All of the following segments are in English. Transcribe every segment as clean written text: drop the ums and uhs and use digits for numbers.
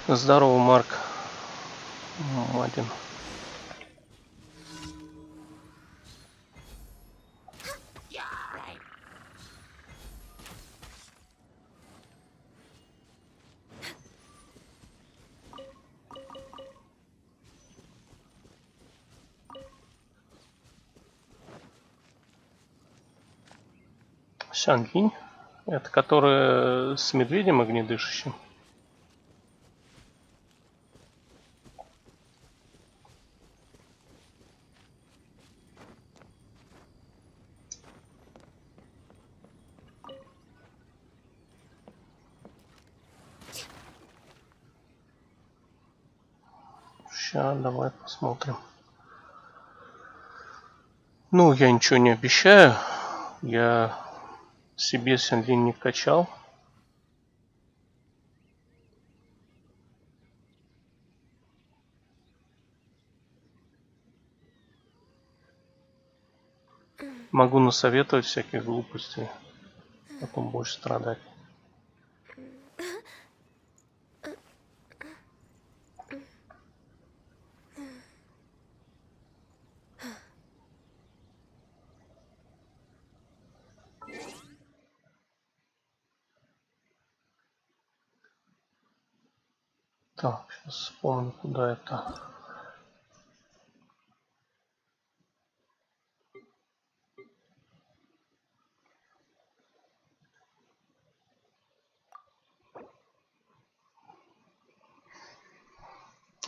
Здорово, Марк. Один. Сянлинь. Это которая с медведем огнедышащим. Сейчас давай посмотрим. Ну, я ничего не обещаю. Я себе Сянлинь не качал. Могу насоветовать всяких глупостей. Потом будешь страдать. Так, сейчас вспомню, куда это.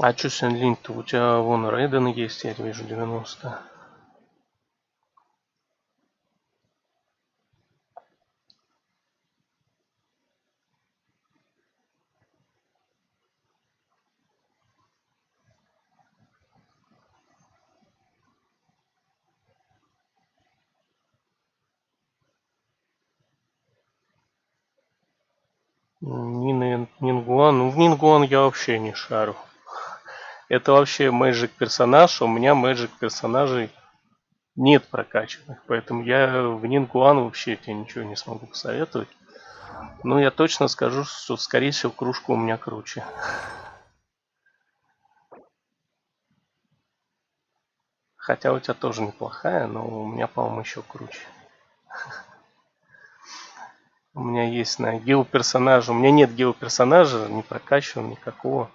А что Сянлинь-то? У тебя вон Рейден есть, я вижу 90. Нингуан. Ну, в Нингуан я вообще не шарю. Это вообще мэджик персонаж. У меня мэджик персонажей нет прокачанных. Поэтому я в Нингуан вообще тебе ничего не смогу посоветовать. Но я точно скажу, что скорее всего кружка у меня круче. Хотя у тебя тоже неплохая, но у меня, по-моему, еще круче. У меня есть на геоперсонажа. У меня нет геоперсонажа, не прокачан никакого.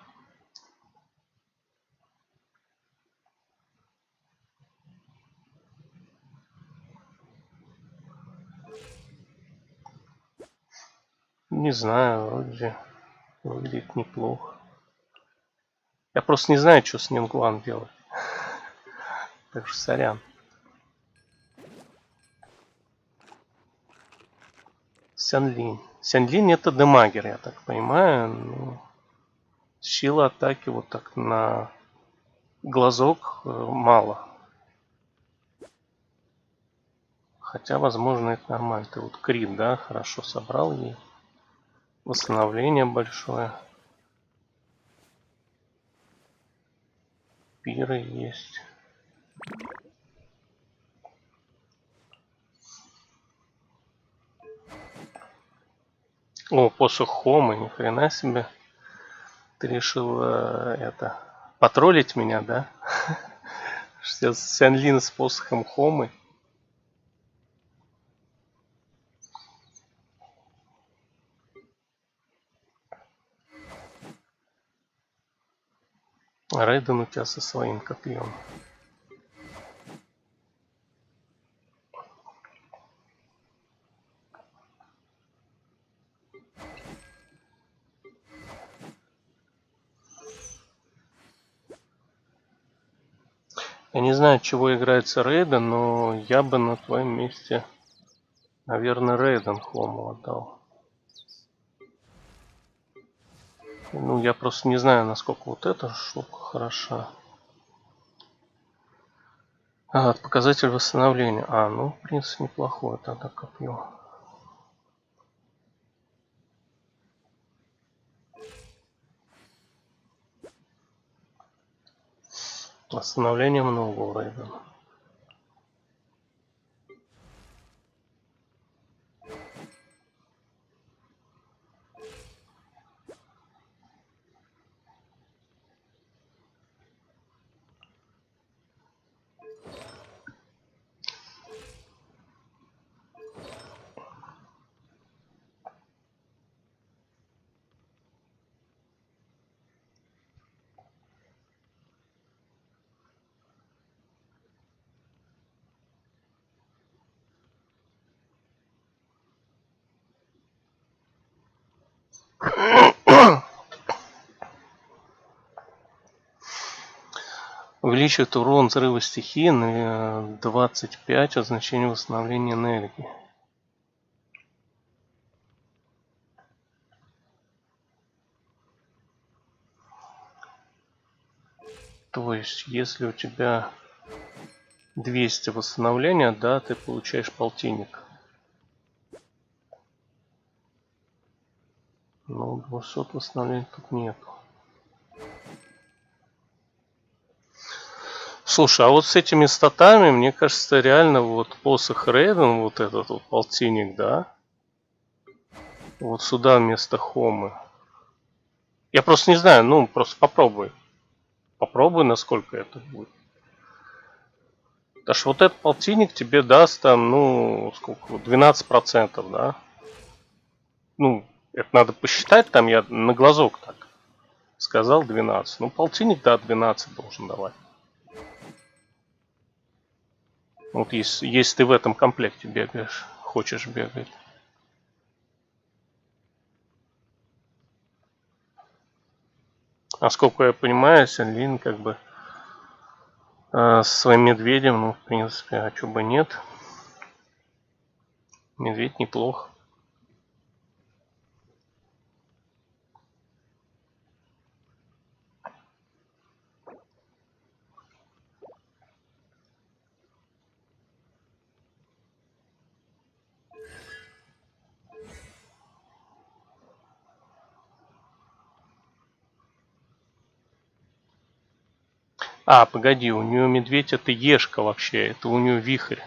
Не знаю, вроде выглядит неплохо. Я просто не знаю, что с Нингуан делать. Так что сорян. Сянлинь. Сянлинь это демагер, я так понимаю. Ну, сила атаки вот так на глазок мало. Хотя, возможно, это нормально. Ты вот крит, да, хорошо собрал ей. Восстановление большое. Пиры есть. О, посох Хомы, ни хрена себе. Ты решил это потроллить меня, да? Сейчас Сянлин с посохом Хомы. А Рейден у тебя со своим копьем. Я не знаю, чего играется Рейден, но я бы на твоем месте, наверное, Рейден Хому отдал. Ну, я просто не знаю, насколько вот эта штука хороша. Показатель восстановления. Ну, в принципе, неплохое тогда копье. Восстановления много у Рейдена. Увеличивает урон взрыва стихии на 25 от значения восстановления энергии. То есть, если у тебя 200 восстановления, да, ты получаешь полтинник. Но 200 восстановлений тут нету. Слушай, а вот с этими статами, мне кажется, реально вот посох Рейден, вот этот вот полтинник, да? Вот сюда вместо Хомы. Я просто не знаю, ну, просто попробуй. Попробуй, насколько это будет. Потому что вот этот полтинник тебе даст там, ну, сколько, 12%, да? Ну, это надо посчитать, там я на глазок так сказал 12. Ну, полтинник, да, 12 должен давать. Вот если ты в этом комплекте бегаешь, хочешь бегать. А сколько я понимаю, Сенлин как бы со своим медведем, ну, в принципе, а чё бы нет. Медведь неплох. А, погоди, у нее медведь это ешка вообще, это у нее вихрь.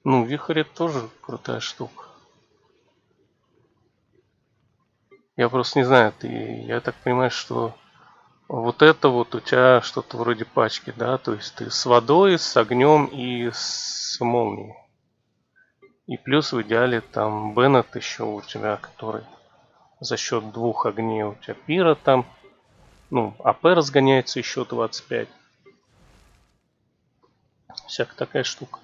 Ну, вихрь это тоже крутая штука. Я просто не знаю, я так понимаю, что вот это вот у тебя что-то вроде пачки, да? То есть ты с водой, с огнем и с молнией. И плюс в идеале там Беннет еще у тебя, который за счет двух огней у тебя пира там. Ну, АП разгоняется еще 25. Всякая такая штука.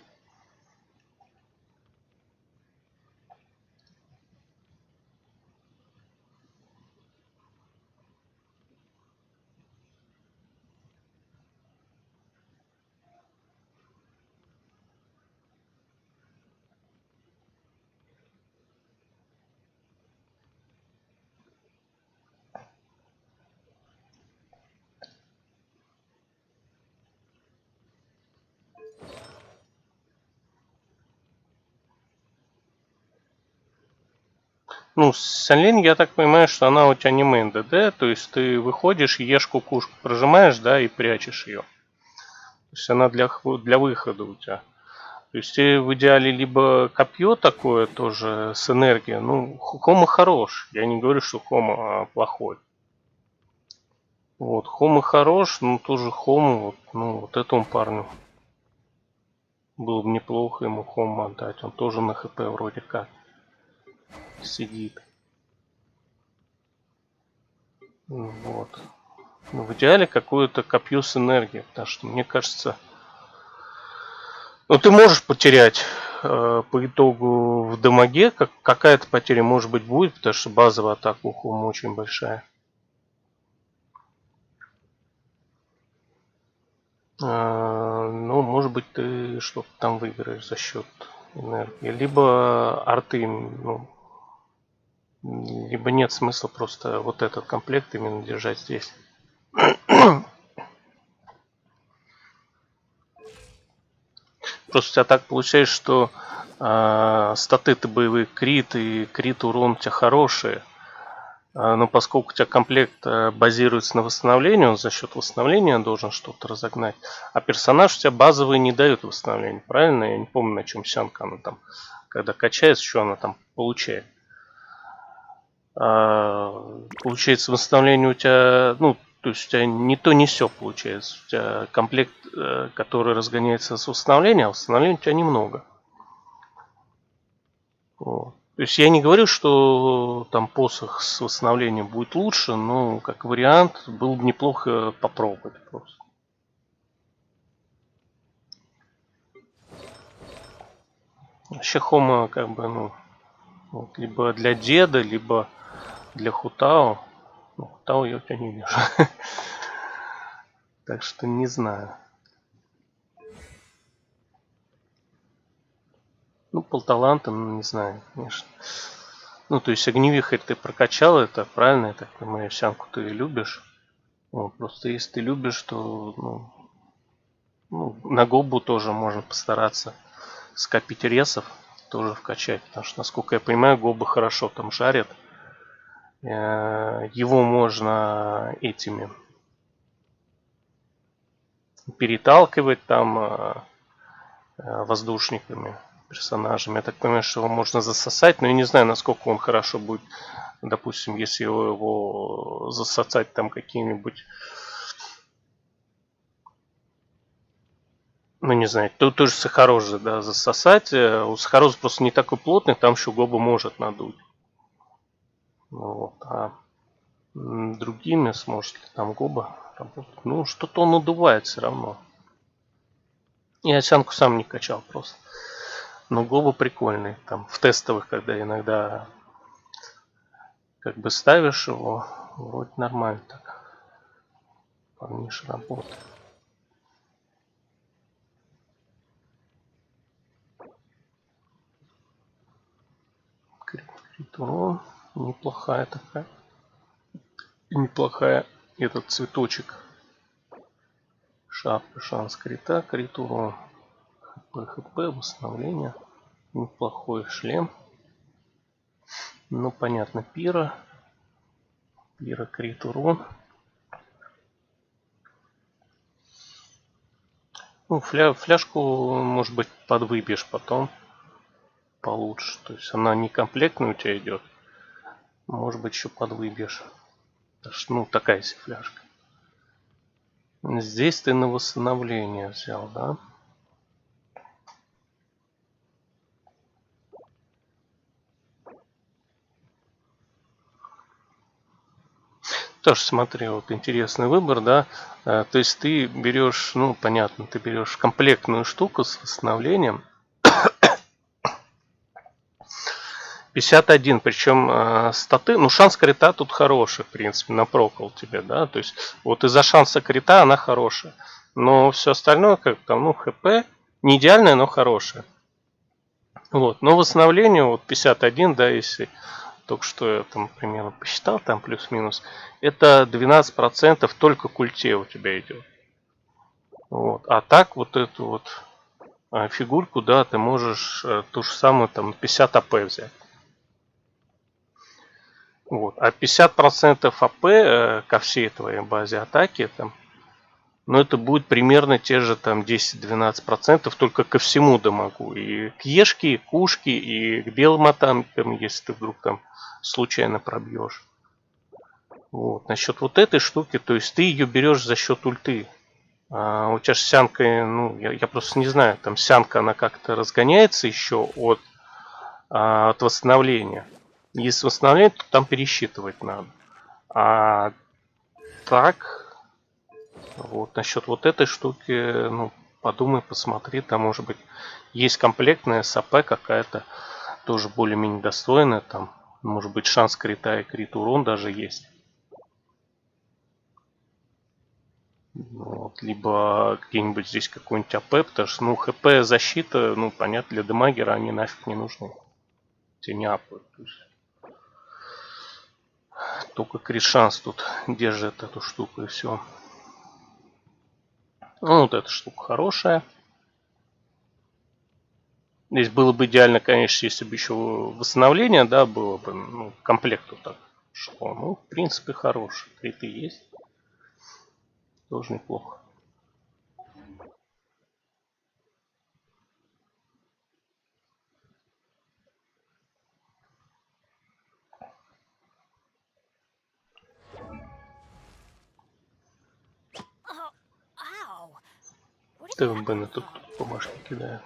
Ну, Сянлин, я так понимаю, что она у тебя не мейн ДД, то есть ты выходишь, ешь кукушку, прожимаешь, да, и прячешь ее. То есть она для выхода у тебя. То есть ты в идеале либо копье такое тоже с энергией. Ну, Хома хорош. Я не говорю, что Хома плохой. Вот, Хома хорош, но тоже Хому, вот, ну, вот этому парню было бы неплохо ему Хому отдать. Он тоже на ХП вроде как сидит. Вот. Ну, в идеале какое-то копье с энергией, потому что мне кажется, ну ты можешь потерять по итогу в дамаге, какая-то потеря может быть будет, потому что базовая атака у Хома очень большая. Ну, может быть, ты что-то там выиграешь за счет энергии. Либо арты, ну, либо нет смысла просто вот этот комплект именно держать здесь. Просто у тебя так получается, что статы-то боевые крит и крит урон у тебя хорошие. Но поскольку у тебя комплект базируется на восстановлении, он за счет восстановления должен что-то разогнать. А персонаж у тебя базовый не дает восстановления, правильно? Я не помню, на чем сянка она там, когда качается, что она там получает. Получается, восстановление у тебя, ну, то есть у тебя не то, не все получается. У тебя комплект, который разгоняется с восстановления, а восстановления у тебя немного. Вот. То есть я не говорю, что там посох с восстановлением будет лучше, но как вариант было бы неплохо попробовать просто. Вообще Хома как бы, ну, вот, либо для деда, либо для Хутао. Ну, Хутао я у тебя не вижу. Так что не знаю. Ну, полталанта, ну, не знаю, конечно. Ну, то есть огневихой ты прокачал, это правильно, я так понимаю, овсянку ты любишь. Вот, просто если ты любишь, то ну, на гобу тоже можно постараться скопить ресов, тоже вкачать. Потому что, насколько я понимаю, гобы хорошо там жарят. Его можно этими переталкивать там воздушниками, персонажами. Я так понимаю, что его можно засосать, но я не знаю, насколько он хорошо будет, допустим, если его засосать там какие-нибудь, ну не знаю, тут тоже сахарозы, да, засосать. У сахароза просто не такой плотный, там еще гоба может надуть. Вот. А другими сможет ли там гоба работать? Ну, что-то он надувает все равно. Я овсянку сам не качал просто. Но гоба прикольный. Там в тестовых, когда иногда как бы ставишь его, вроде нормально так. Парниш работает. Крит урон. Неплохая такая. Неплохая этот цветочек. Шапка, шанс крита, крит урон. ХП, восстановление. Неплохой шлем. Ну, понятно, пира. Пира, крит урон. Ну, фляжку, может быть, подвыбьешь потом получше. То есть она не комплектная у тебя идет. Может быть, еще подвыбьешь. Ну, такая себе фляжка. Здесь ты на восстановление взял, да? Тоже смотри, вот интересный выбор, да. То есть ты берешь, ну, понятно, ты берешь комплектную штуку с восстановлением. 51, причем статы, ну, шанс крита тут хороший, в принципе, на прокол тебе, да. То есть вот из-за шанса крита она хорошая. Но все остальное, как там, ну, хп, не идеальное, но хорошее. Вот, но восстановление, вот 51, да, если только что я там примерно посчитал, там плюс-минус, это 12% только культе у тебя идет. Вот. А так вот эту вот фигурку, да, ты можешь ту же самую там 50 АП взять. Вот. А 50% АП ко всей твоей базе атаки, там, ну это будет примерно те же там 10-12%, только ко всему дамагу. И к Ешке, и к Ушке, и к белым атамкам, если ты вдруг там случайно пробьешь. Вот. Насчет вот этой штуки, то есть ты ее берешь за счет ульты. У тебя же сянка, ну, я просто не знаю, там сянка, она как-то разгоняется еще от восстановления. Если восстановление, то там пересчитывать надо. А так, вот, насчет вот этой штуки, ну, подумай, посмотри, там, может быть, есть комплектная САП какая-то, тоже более-менее достойная, там, может быть, шанс крита и крит урон даже есть. Вот, либо где-нибудь здесь какой-нибудь АП, потому что, ну, ХП защита, ну, понятно, для демагера они нафиг не нужны. Те не АП. То есть, только крит шанс тут держит эту штуку и все. Ну, вот эта штука хорошая. Здесь было бы идеально, конечно, если бы еще восстановление, да, было бы, ну, комплект вот так шло. Ну, в принципе, хороший. Криты есть. Тоже неплохо. Ты в Бена тут по башке кидает.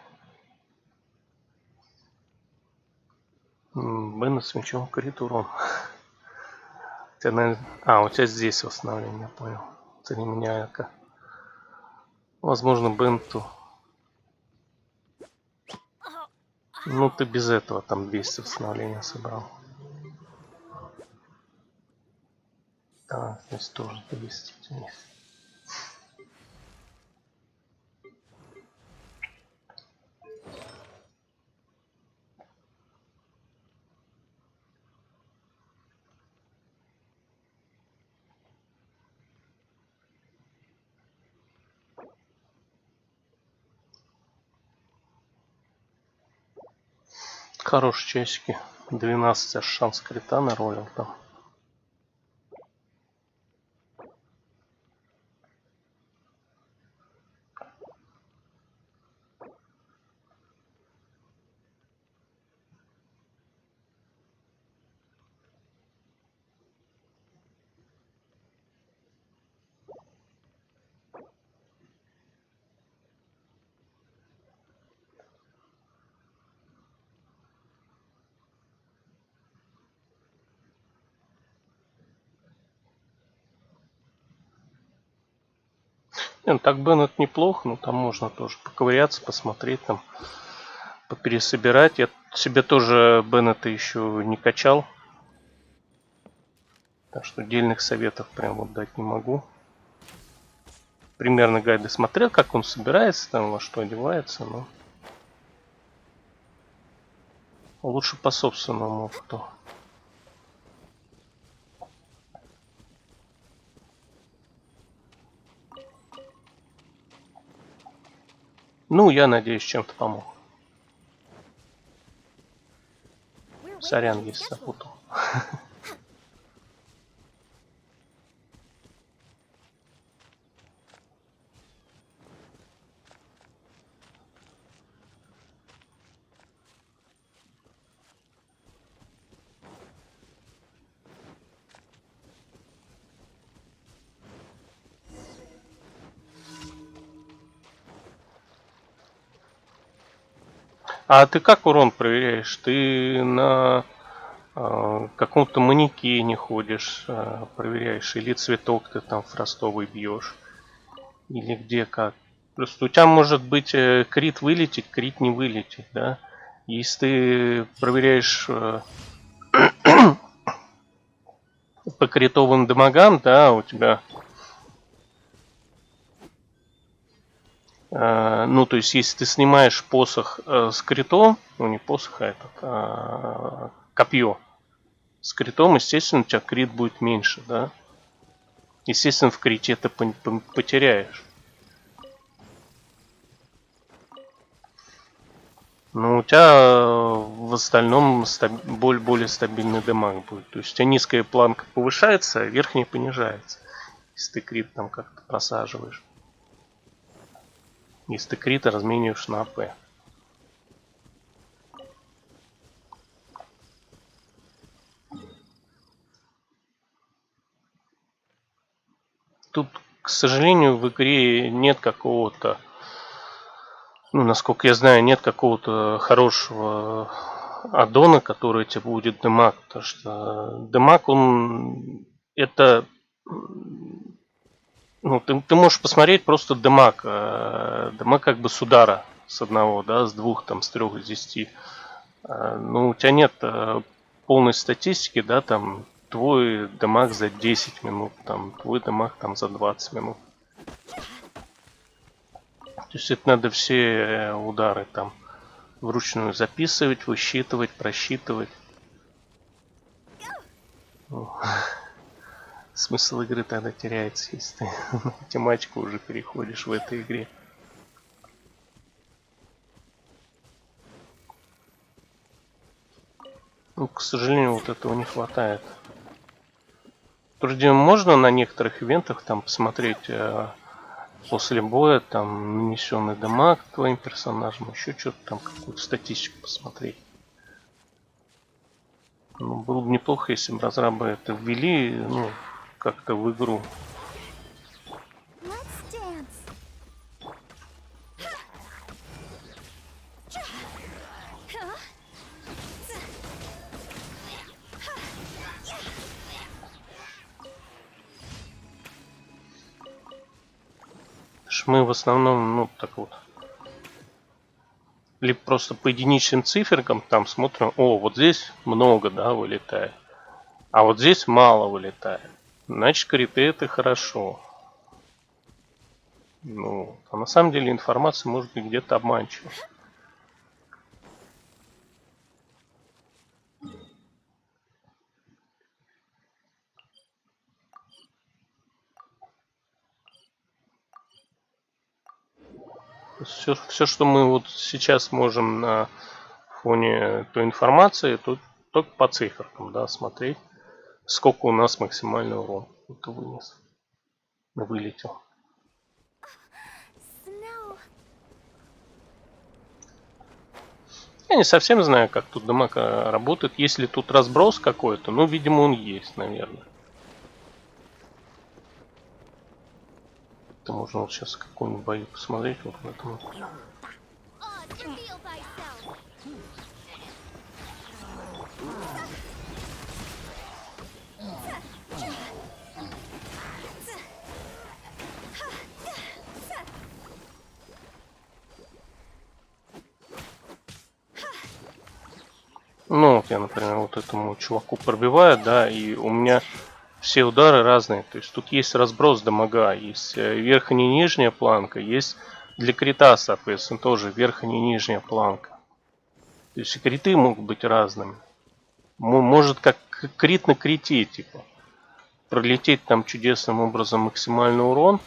Бена с мячом крит урон. У тебя, наверное... у тебя здесь восстановление, я понял. Это не меня, это... Возможно, Бенту. Ну ты без этого там 200 восстановления собрал. Да, здесь тоже 200 есть. Хорошие часики. 12 аж шанс крита наролил там. Не, ну так Беннет неплохо, но там можно тоже поковыряться, посмотреть там, попересобирать. Я себе тоже Беннета еще не качал. Так что дельных советов прям вот дать не могу. Примерно гайды смотрел, как он собирается, там во что одевается, но лучше по собственному опыту. Ну, я надеюсь, чем-то помог. Сорян, если запутал. А ты как урон проверяешь? Ты на каком-то манекене ходишь, проверяешь, или цветок ты там фростовый бьешь, или где как. Просто у тебя может быть крит вылететь, крит не вылететь, да? Если ты проверяешь по критовым дамагам, да, у тебя ну, то есть, если ты снимаешь посох с критом, ну, не посох, а этот, копье с критом, естественно, у тебя крит будет меньше, да? Естественно, в крите ты потеряешь. Но у тебя в остальном более стабильный дамаг будет. То есть, у тебя низкая планка повышается, а верхняя понижается. Если ты крит там как-то просаживаешь. Если ты крит размениваешь на АП. Тут, к сожалению, в игре нет какого-то, ну, насколько я знаю, нет какого-то хорошего аддона, который тебе будет демаг. Потому что демаг, он это, ну, ты можешь посмотреть просто демаг. Демаг как бы с удара, с одного, да, с двух, там, с трех, с 10. Ну, у тебя нет полной статистики, да, там, твой демаг за 10 минут, там, твой демаг там за 20 минут. То есть это надо все удары там вручную записывать, высчитывать, просчитывать. Смысл игры тогда теряется, если ты математику уже переходишь в этой игре. Ну, к сожалению, вот этого не хватает. Вроде можно на некоторых ивентах там посмотреть после боя там нанесенный дамаг твоим персонажем, еще что-то там, какую-то статистику посмотреть. Ну, было бы неплохо, если бы разрабы это ввели, ну, как-то в игру. Мы в основном, ну, так вот, Либо просто по единичным циферкам там смотрим, о, вот здесь много, да, вылетает. А вот здесь мало вылетает. Значит, криты это хорошо. Ну, а на самом деле информация может быть где-то обманчива. Все, что мы вот сейчас можем на фоне той информации, тут только по циферкам, да, смотреть, сколько у нас максимальный урон это вылетел. Я не совсем знаю, как тут дамаг работает. Если тут разброс какой-то, ну, видимо, он есть, наверное. Это можно вот сейчас какую-нибудь бою посмотреть вот в этом. Ну, вот я, например, вот этому чуваку пробиваю, да, и у меня все удары разные. То есть тут есть разброс дамага, есть верхняя и нижняя планка, есть для крита, соответственно, тоже верхняя и нижняя планка. То есть и криты могут быть разными. Может как крит на крите, типа. Пролететь там чудесным образом максимальный урон.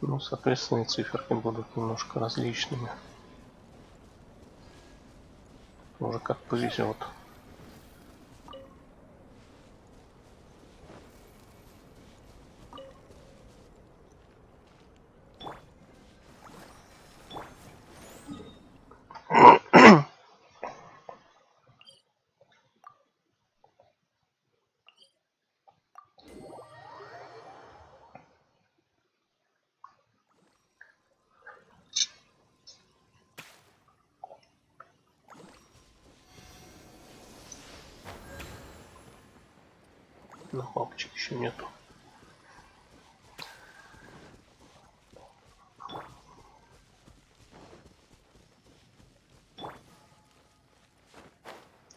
Ну, соответственно, и циферки будут немножко различными. Уже как повезет. Но папочек еще нету.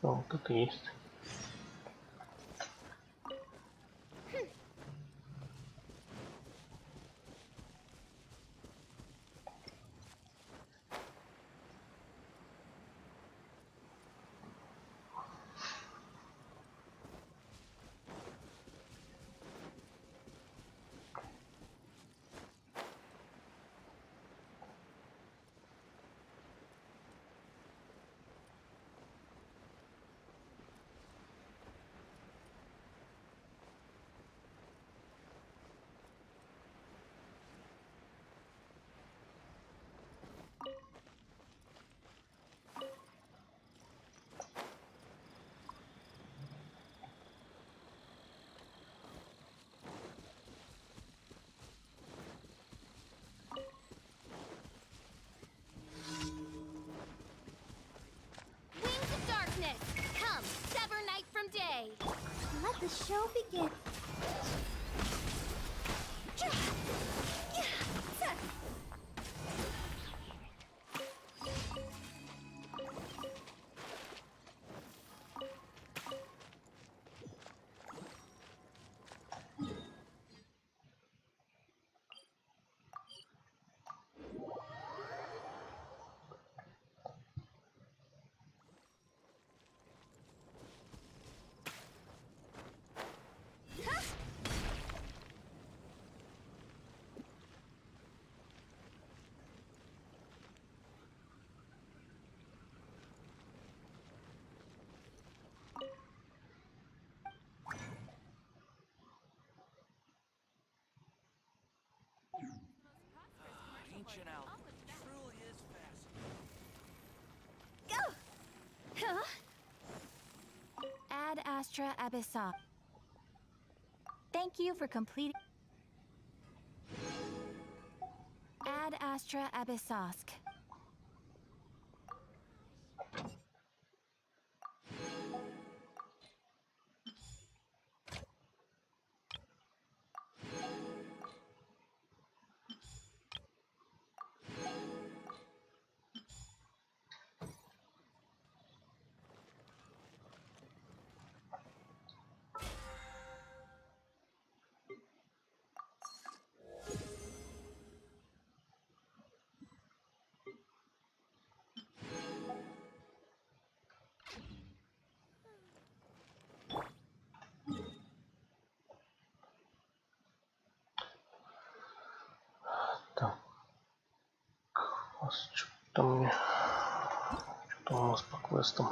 А вот это есть. Astra Abyssa. Thank you for completing. Ad Astra Abyssosk. Так. У нас что-то мне... Что у нас по квестам?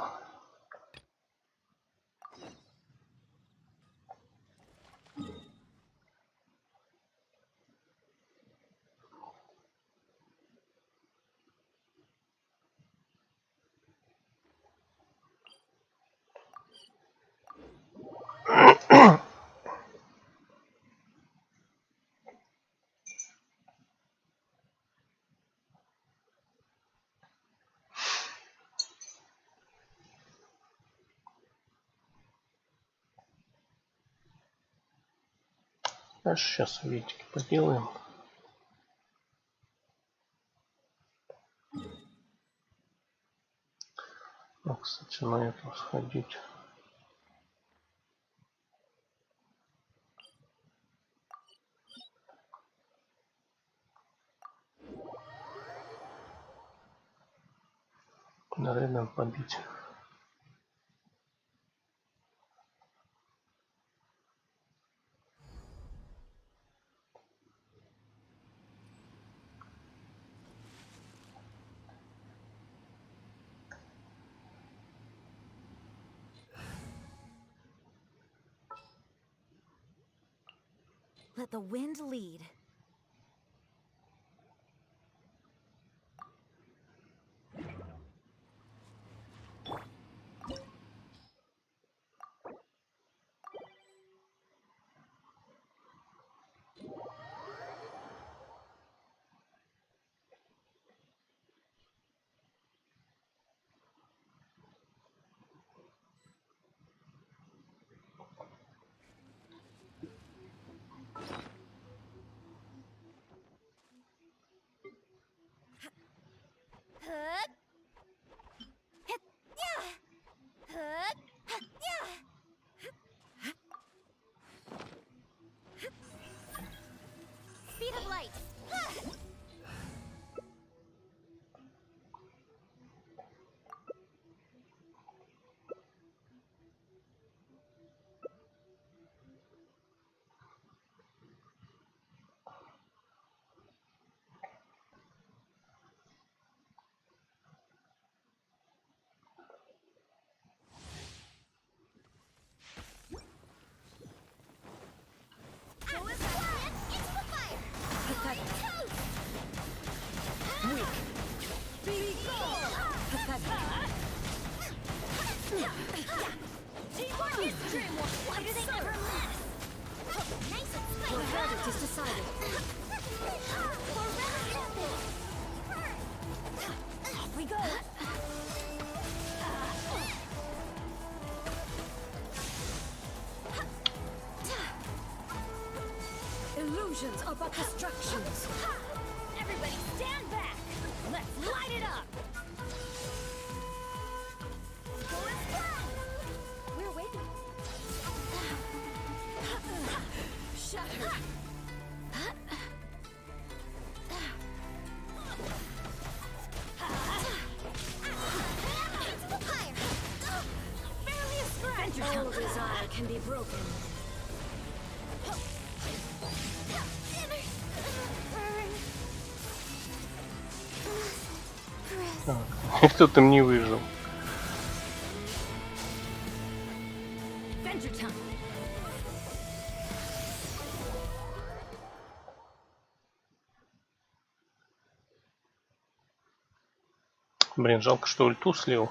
Дальше сейчас ветики поделаем. Ну, кстати, на это сходить. Наверное, побить. Let the wind lead. Speed of light. Your verdict is decided. Off we go. Illusions are but distractions. Everybody stand back. Let's light it up. We're waiting. Shattered. All desire can be broken. Так, кто там не выжил. Блин, жалко, что ульту слил.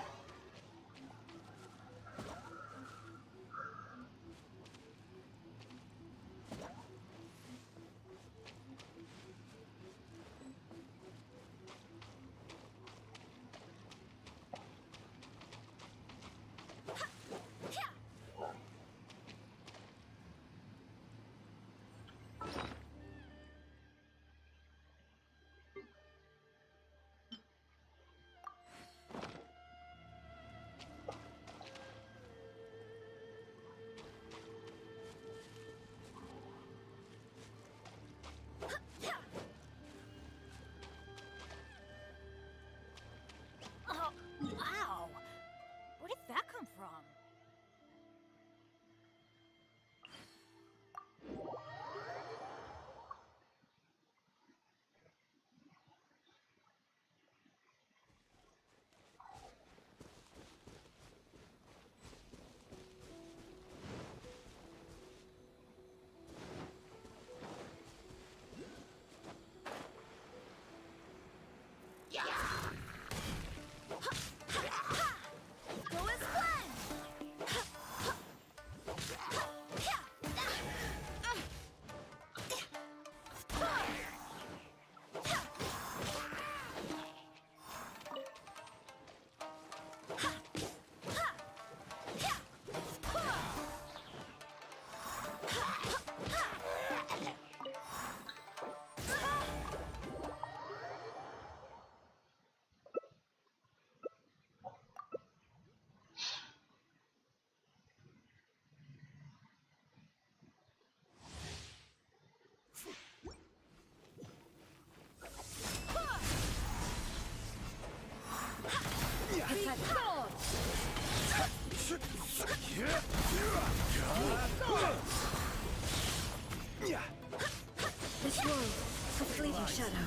This world, a fleeting shadow.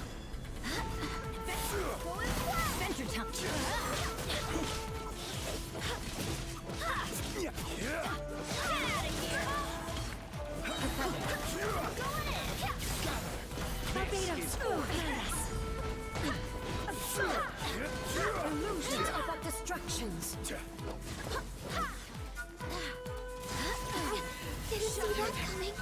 Venture touch. Get out of here! Barbados! Illusions are but distractions. Didn't see that coming.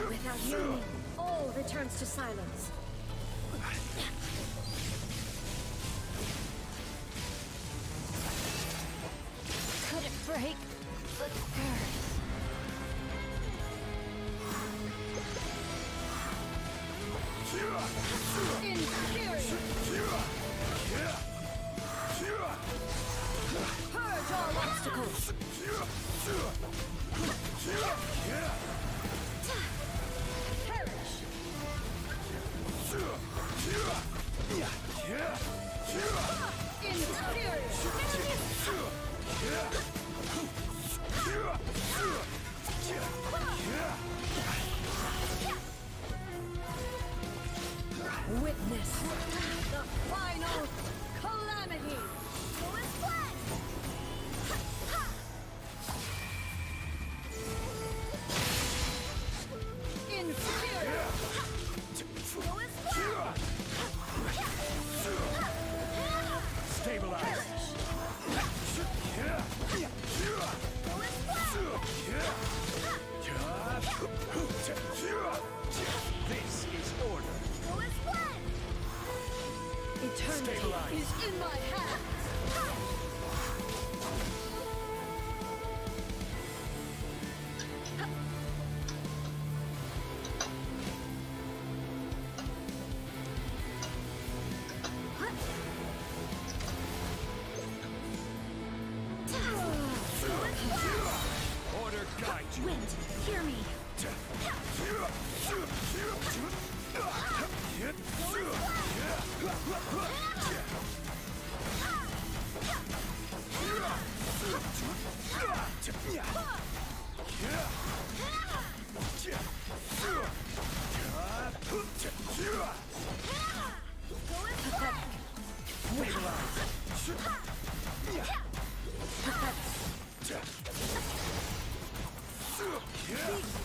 Without warning, all returns to silence. Could it break the curse? Purge all obstacles. Perish. Witness the final calamity. Stabilize. This is order. Eternity Stabilize. is in my hands. Order guide you. Wind, hear me.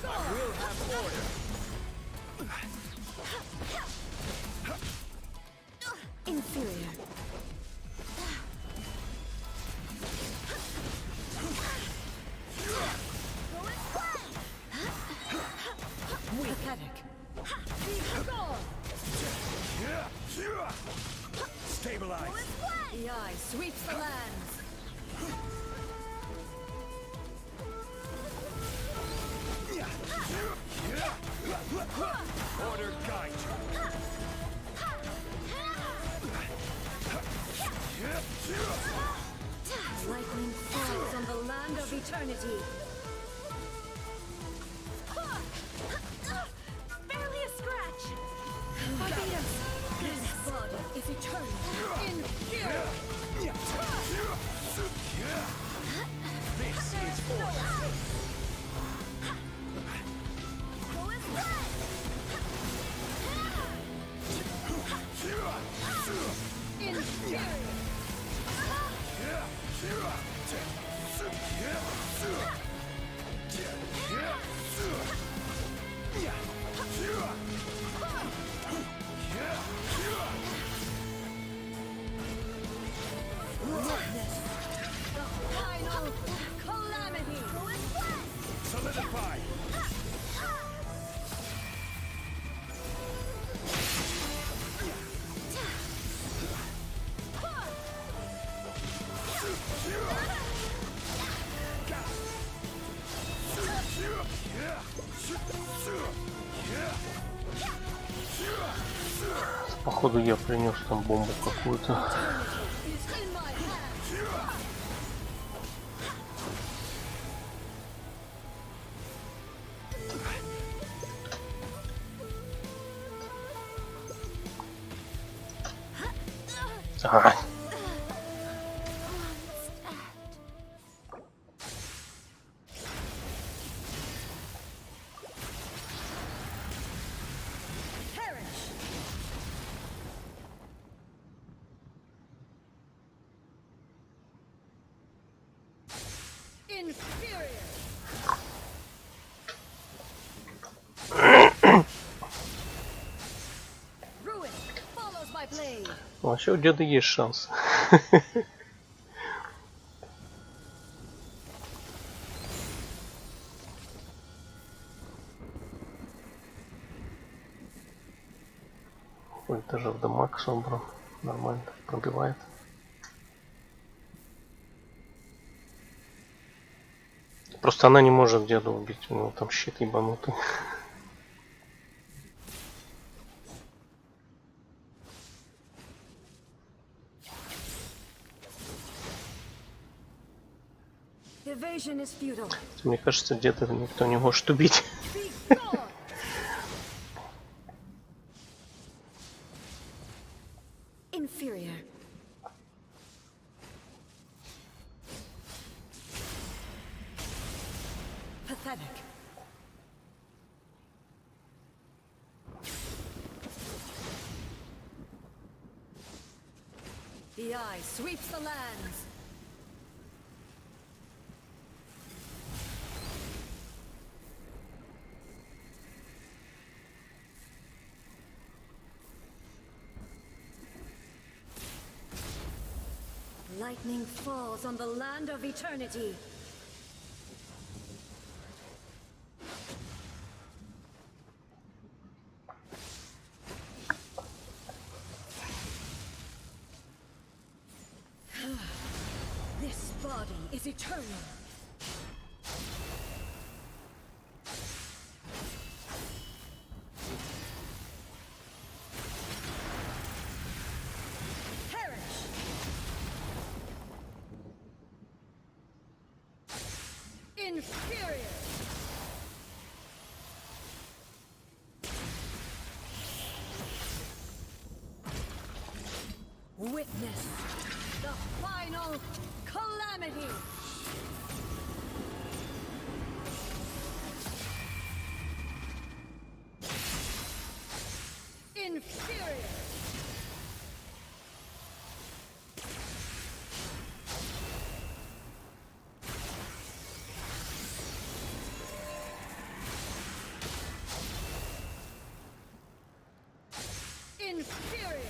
I will have order. Inferior. Pathetic. Be gone. Stabilize. The eye sweeps the lands. Order guide you. Lightning falls on the land of eternity. Barely a scratch. Barbados. This body is eternal. Inferior. This is order. The final calamity. Solidify. Походу я принес там бомбу какую-то. Is in my hands. Ай. Inferior. Ruin follows my blade. Вообще у деда есть шанс. Ой, даже в дамаг собран. Нормально пробивает. Просто она не может деда убить. У него там щит ебанутый. Evasion is futile. Мне кажется, деда никто не может убить. Be gone. Inferior. Pathetic. The eye sweeps the lands. Lightning falls on the land of eternity. This body is eternal. Perish. Inferior. Witness the final calamity. Inferior. Inferior.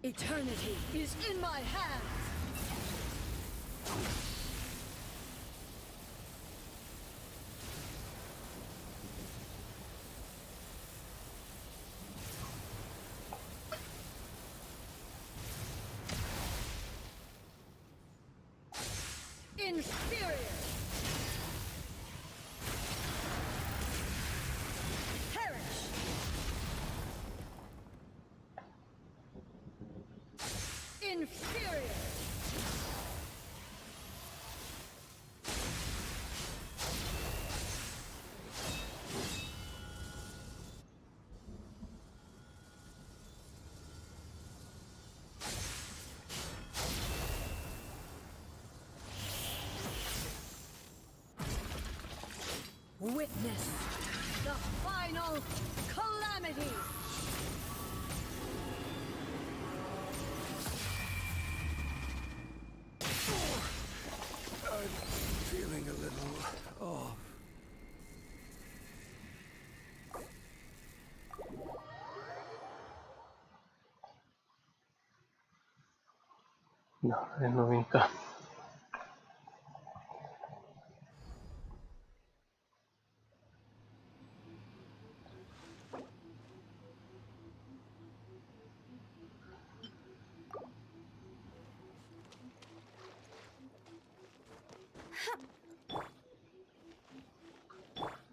Eternity is in my hands. Inferior. Perish. Inferior. Witness the final calamity. I'm feeling a little off. Да, новенько.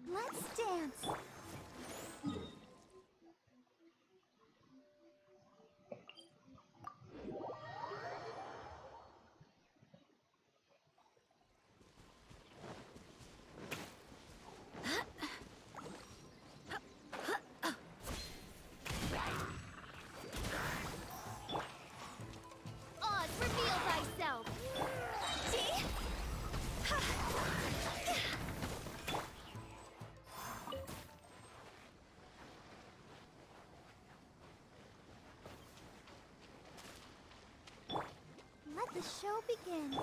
Let's dance. the show begins.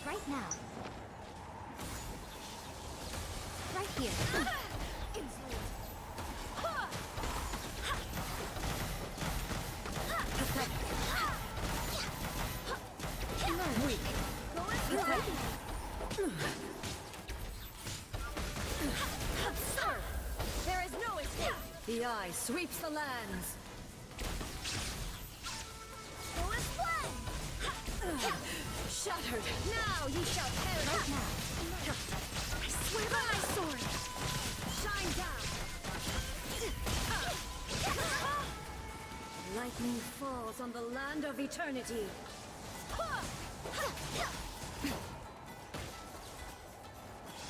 Right now. Right here. Weak. Absurd. There is no escape. The eye sweeps the lands. Shattered. Now you shall perish. Right now. I swear by my sword. Shine down. Lightning falls on the land of eternity.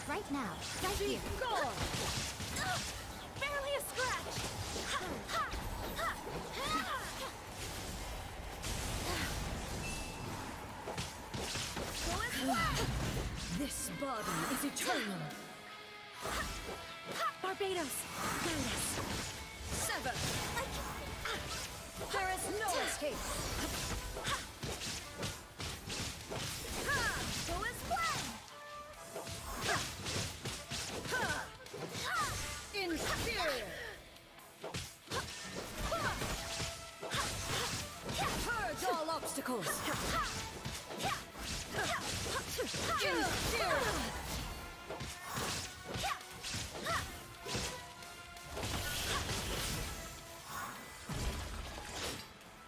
Right now. Right here. Gore. Barely a scratch. This body is eternal. Barbados, Candace, sever. There is no escape. Go as planned. Inferior. Purge all obstacles.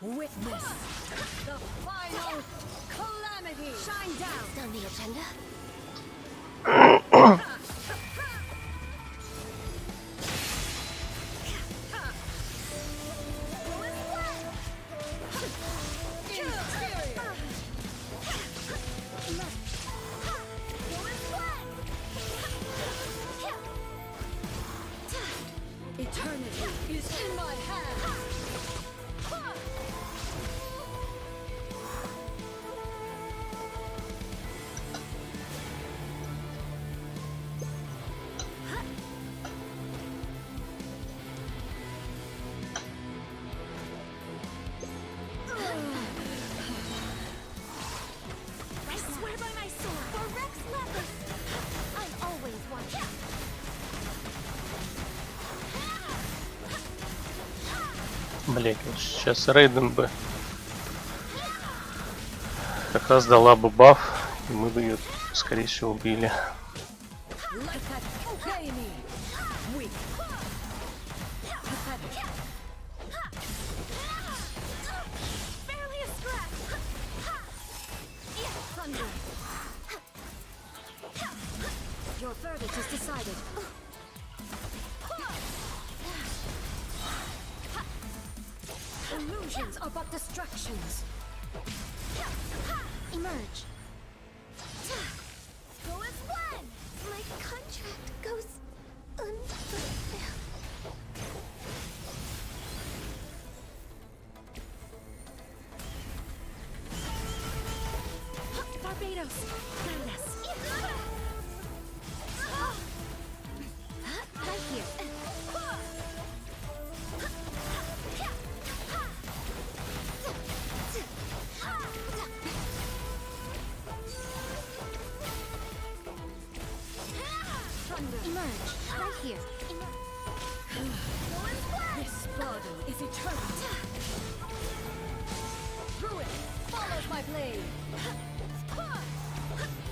Witness the final calamity. Shine down. Still the agenda. Eternity is in my hands. I swear by my sword, for Rex Leopard, I'm always watching. Блять, вот сейчас Рейден бы как раз дала бы баф, и мы бы ее, скорее всего, убили. verdict is decided. Illusions are but distractions. Emerge. Go as one! My contract goes unfulfilled. Barbados, guide us. Right here. Emerge, right here. This body is eternal. Ruin follows my blade.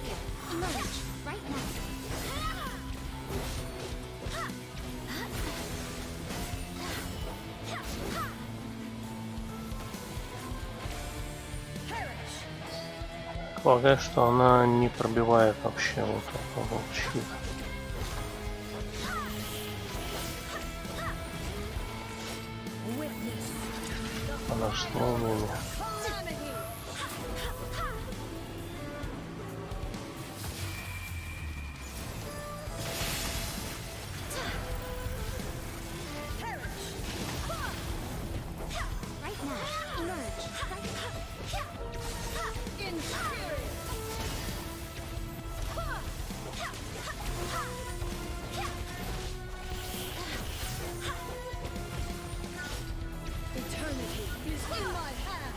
Here, emerge, right now. Полагаю, что она не пробивает вообще вот этого щит. Она же с молниями. Right now, emerge. Eternity is in my hand.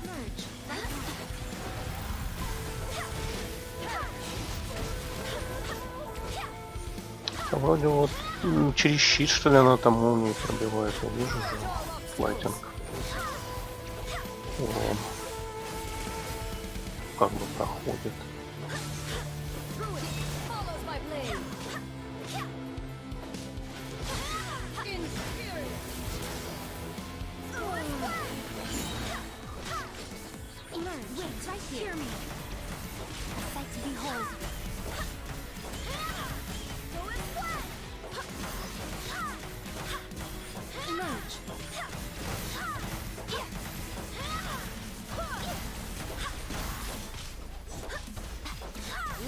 Emerge, right Вроде вот через щит, что ли, она там молнии пробивает. Я вижу же флайтинг. Урон. Как бы проходит. Ruin follows my blade. In spirit. emerge, right here. Hear me. A sight to behold. Go as one. Emerge.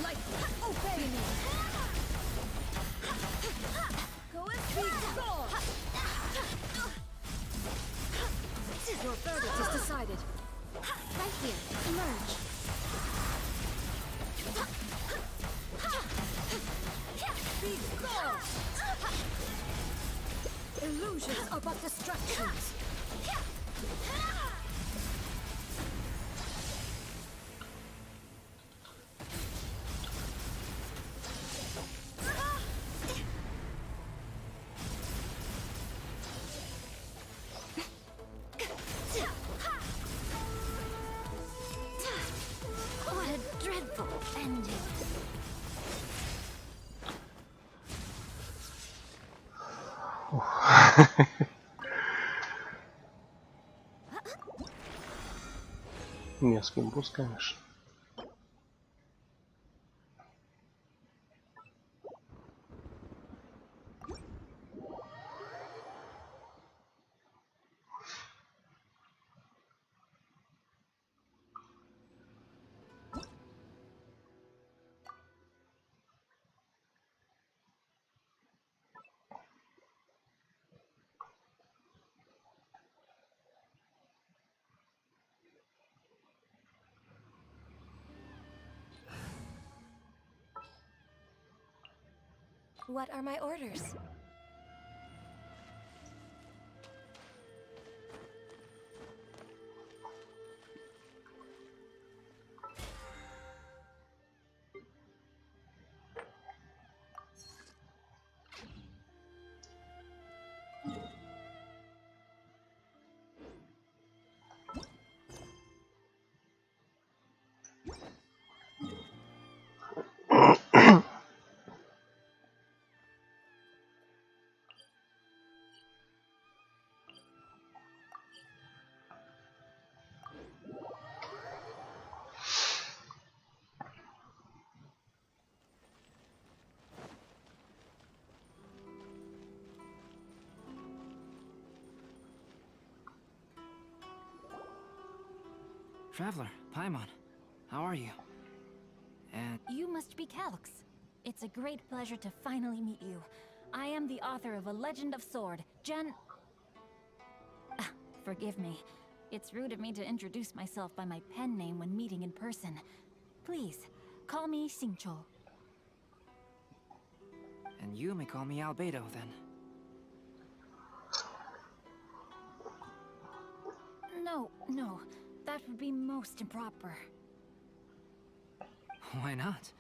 Light, obey me. Go as be gone. Your verdict is decided. Right here. Emerge. Be gone. Illusions are but distractions. What a dreadful ending. Мерзкий босс, конечно. What are my orders? Traveler, Paimon, how are you? And You must be Calx. It's a great pleasure to finally meet you. I am the author of A Legend of Sword, Forgive me. It's rude of me to introduce myself by my pen name when meeting in person. Please, call me Xingqiu. and you may call me Albedo then. No, that would be most improper. Why not?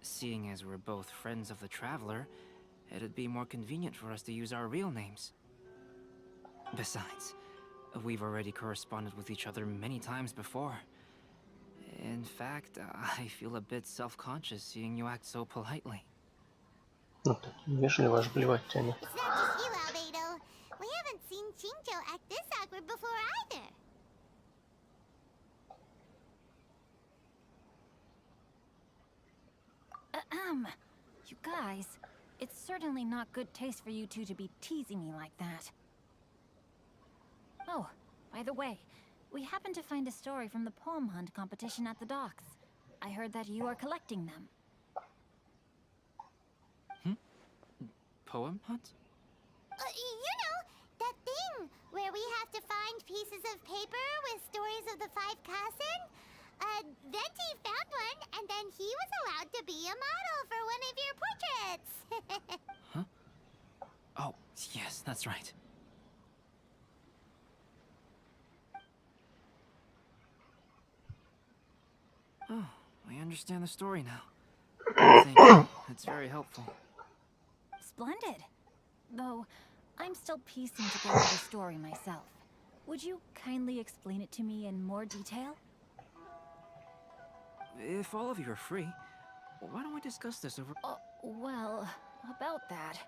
Seeing as we're both friends of the Traveler, it'd be more convenient for us to use our real names. Besides, we've already corresponded with each other many times before. In fact, I feel a bit self-conscious seeing you act so politely. Ну, так вежливо аж блевать тянет. It's not just you, Albedo. We haven't seen Xingqiu act this awkward before either. You guys, it's certainly not good taste for you two to be teasing me like that. Oh, by the way, we happened to find a story from the poem hunt competition at the docks. I heard that you are collecting them. Poem hunt? You know, that thing where we have to find pieces of paper with stories of the five Kassen? Venti found one, and then he was allowed to be a model for one of your portraits. Huh? Oh, yes, that's right. Oh, I understand the story now. Thank you. It's very helpful. Splendid. Though, I'm still piecing together the story myself. Would you kindly explain it to me in more detail? If all of you are free, why don't we discuss this over... Well, about that.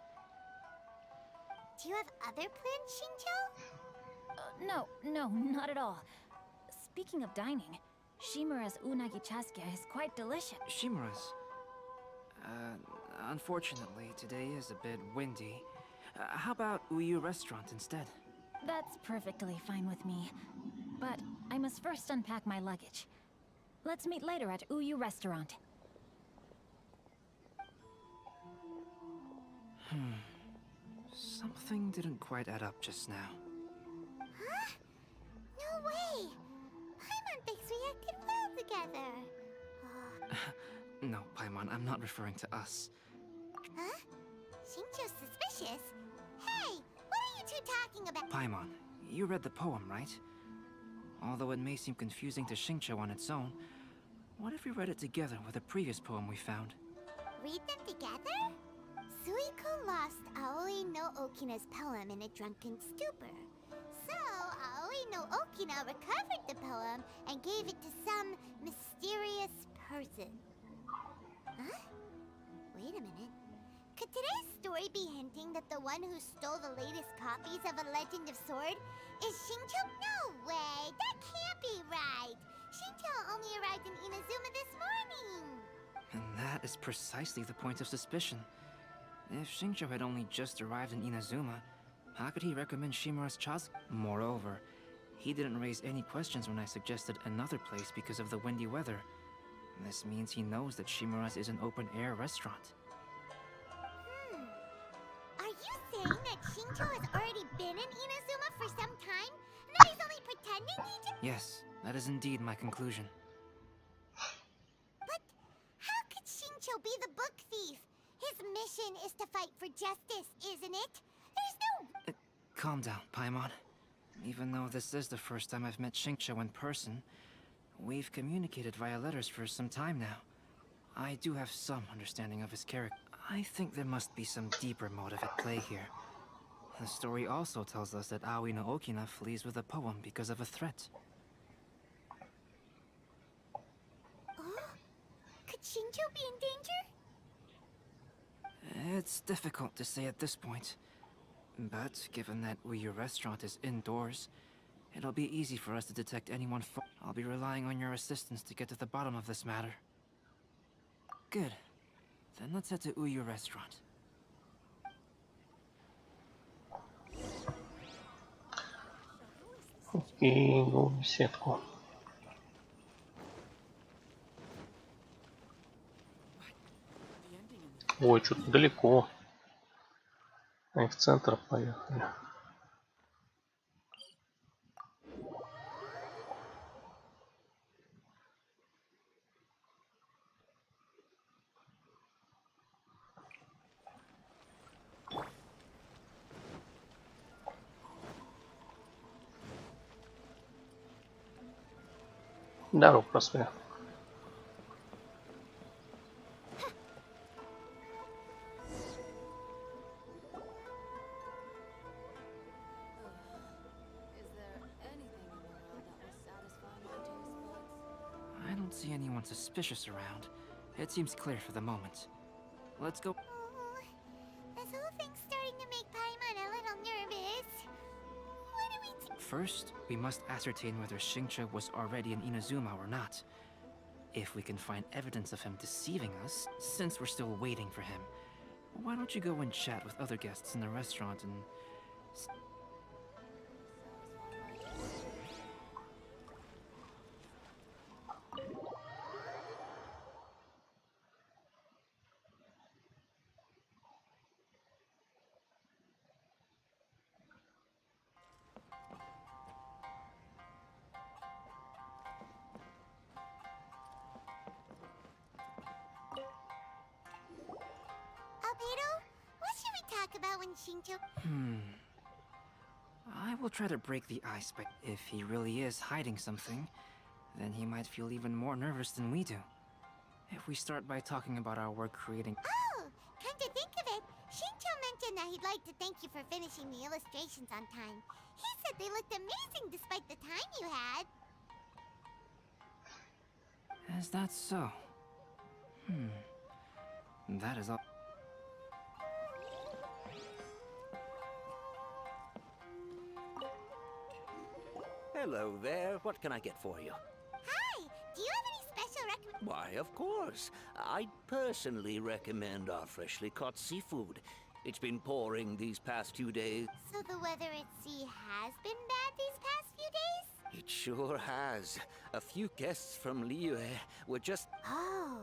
Do you have other plans, Xingqiu? No, not at all. Speaking of dining, Shimura's unagi chasuke is quite delicious. Shimura's. Unfortunately, today is a bit windy. How about Uyu Restaurant instead? That's perfectly fine with me. But I must first unpack my luggage. Let's meet later at Uyu Restaurant. Something didn't quite add up just now. Huh? No way! Paimon thinks we acted well together. No, Paimon, I'm not referring to us. Huh? Xingqiu's suspicious. Hey, what are you two talking about? Paimon, you read the poem, right? Although it may seem confusing to Xingqiu on its own, what if we read it together with a previous poem we found? Read them together? Suiko lost Aoi no Okina's poem in a drunken stupor. So, Aoi no Okina recovered the poem and gave it to some mysterious person. Huh? Wait a minute. Could today's story be hinting that the one who stole the latest copies of A Legend of Sword is Xingqiu? No way! That can't be right! Xingqiu only arrived in Inazuma this morning! And that is precisely the point of suspicion. If Xingqiu had only just arrived in Inazuma, how could he recommend Shimura's Chaz? Moreover, he didn't raise any questions when I suggested another place because of the windy weather. This means he knows that Shimura's is an open-air restaurant. Are you saying that Xingqiu has already been in Inazuma for some time? And that he's only pretending he just... Yes, that is indeed my conclusion. But how could Xingqiu be the book thief? His mission is to fight for justice, isn't it? There's no... Calm down, Paimon. Even though this is the first time I've met Xingqiu in person, we've communicated via letters for some time now. I do have some understanding of his character. I think there must be some deeper motive at play here. The story also tells us that Aoi no Okina flees with a poem because of a threat. Oh? Could Xingqiu be in danger? It's difficult to say at this point. But given that Uyu Restaurant is indoors, it'll be easy for us to detect anyone. I'll be relying on your assistance to get to the bottom of this matter. Good. Then let's head to Uyu Restaurant. Окей, иду в сетку. Ой, что-то далеко. Они в центр поехали. Здорово, просвет. I don't see anyone suspicious around. It seems clear for the moment. Let's go. Oh, this whole thing's starting to make Paimon a little nervous. What do we do? First, we must ascertain whether Xingqiu was already in Inazuma or not. If we can find evidence of him deceiving us, since we're still waiting for him, why don't you go and chat with other guests in the restaurant and... Albedo, what should we talk about when Xingqiu... I will try to break the ice, but if he really is hiding something, then he might feel even more nervous than we do. If we start by talking about our work creating... Oh, come to think of it, Xingqiu mentioned that he'd like to thank you for finishing the illustrations on time. He said they looked amazing despite the time you had. Is that so? That is all... Hello there. What can I get for you? Hi, do you have any special recommendations? Why, of course. I personally recommend our freshly caught seafood. It's been pouring these past few days. So the weather at sea has been bad these past few days? It sure has. A few guests from Liyue were just... Oh,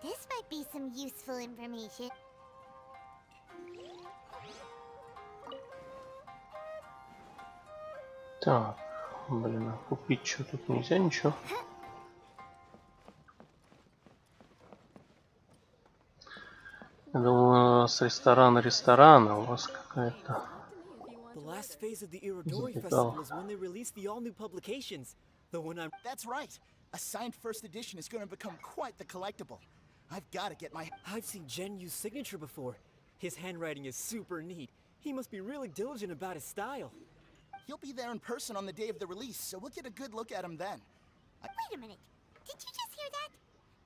this might be some useful information. Так, блин, а купить что тут нельзя ничего. Я думаю, с ресторана у вас какая-то... The last phase of the Irodori Запитал. Festival is when they release the all-new publications. The one I'm... That's right. A signed first edition is going to become quite the collectible. I've got to get my... I've seen Jen Yu's signature before. His handwriting is super neat. He must be really diligent about his style. He'll be there in person on the day of the release, so we'll get a good look at him then. Wait a minute. Did you just hear that?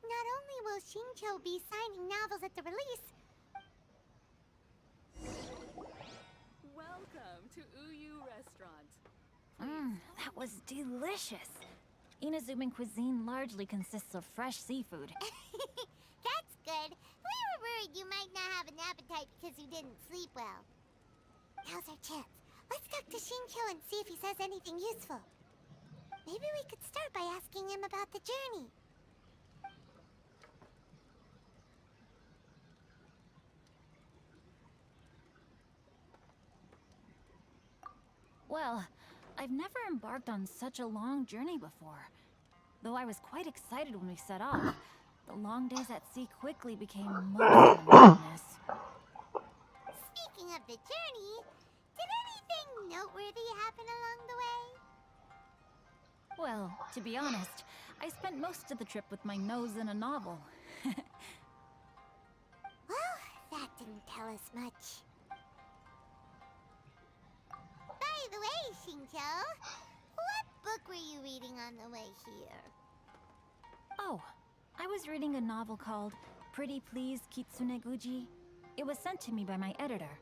Not only will Xingqiu be signing novels at the release... Welcome to Uyu Restaurant. That was delicious. Inazuman cuisine largely consists of fresh seafood. That's good. We were worried you might not have an appetite because you didn't sleep well. Now's our chance. Let's talk to Xingqiu and see if he says anything useful. Maybe we could start by asking him about the journey. Well, I've never embarked on such a long journey before. Though I was quite excited when we set off, the long days at sea quickly became much more monotonous. Speaking of the journey, did anything noteworthy happen along the way? Well, to be honest, I spent most of the trip with my nose in a novel. Well, that didn't tell us much. By the way, Xingqiu, what book were you reading on the way here? Oh, I was reading a novel called Pretty Please Kitsune Guji. It was sent to me by my editor.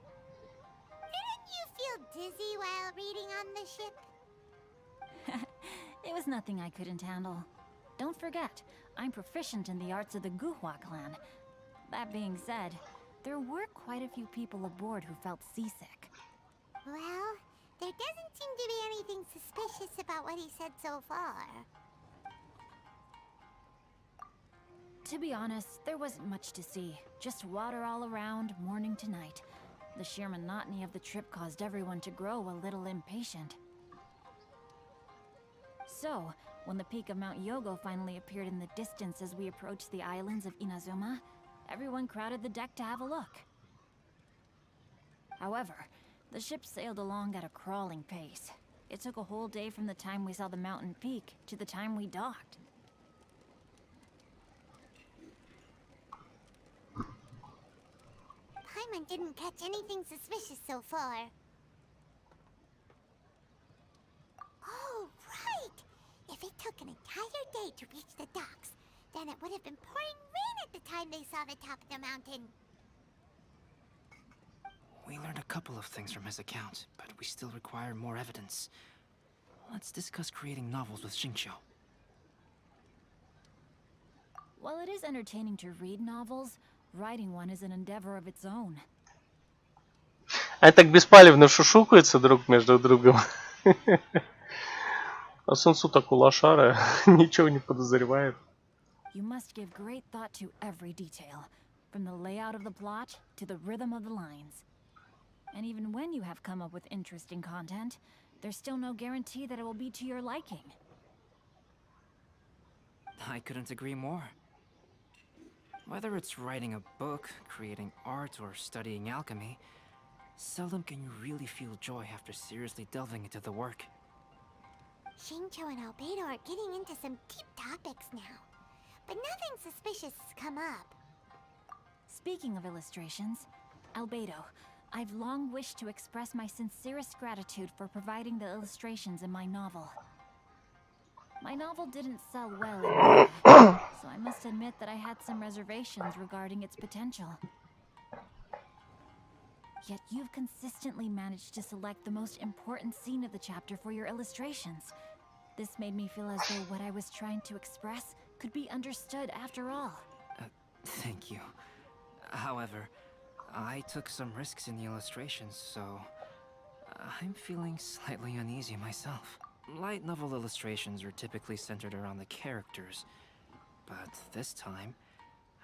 Didn't you feel dizzy while reading on the ship? It was nothing I couldn't handle. Don't forget, I'm proficient in the arts of the Guhua clan. That being said, there were quite a few people aboard who felt seasick. Well, there doesn't seem to be anything suspicious about what he said so far. To be honest, there wasn't much to see. Just water all around, morning to night. The sheer monotony of the trip caused everyone to grow a little impatient. So, when the peak of Mount Yogo finally appeared in the distance as we approached the islands of Inazuma, everyone crowded the deck to have a look. However, the ship sailed along at a crawling pace. It took a whole day from the time we saw the mountain peak to the time we docked. Paimon didn't catch anything suspicious so far. Oh, right! If it took an entire day to reach the docks, then it would have been pouring rain at the time they saw the top of the mountain. We learned a couple of things from his account, but we still require more evidence. Let's discuss creating novels with Xingqiu. While it is entertaining to read novels, writing one is an endeavor of its own. Они так беспалевно шушукаются друг между другом. А Сунсу такой лошара, ничего не подозревает. You must give great thought to every detail, from the layout of the plot to the rhythm of the lines. And even when you have come up with interesting content, there's still no guarantee that it will be to your liking. I couldn't agree more. Whether it's writing a book, creating art, or studying alchemy, seldom can you really feel joy after seriously delving into the work. Xingqiu and Albedo are getting into some deep topics now, but nothing suspicious has come up. Speaking of illustrations, Albedo, I've long wished to express my sincerest gratitude for providing the illustrations in my novel. My novel didn't sell well in Korea, so I must admit that I had some reservations regarding its potential. Yet you've consistently managed to select the most important scene of the chapter for your illustrations. This made me feel as though what I was trying to express could be understood after all. Thank you. However, I took some risks in the illustrations, so I'm feeling slightly uneasy myself. Light novel illustrations are typically centered around the characters, but this time,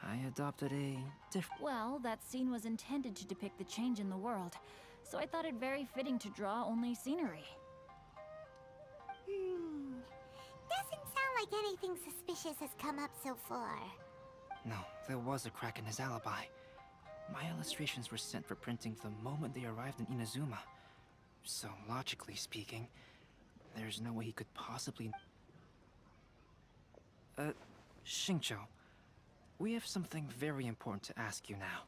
I adopted a different... Well, that scene was intended to depict the change in the world, so I thought it very fitting to draw only scenery. Doesn't sound like anything suspicious has come up so far. No, there was a crack in his alibi. My illustrations were sent for printing the moment they arrived in Inazuma. So, logically speaking, there's no way he could possibly... Xingqiu, we have something very important to ask you now.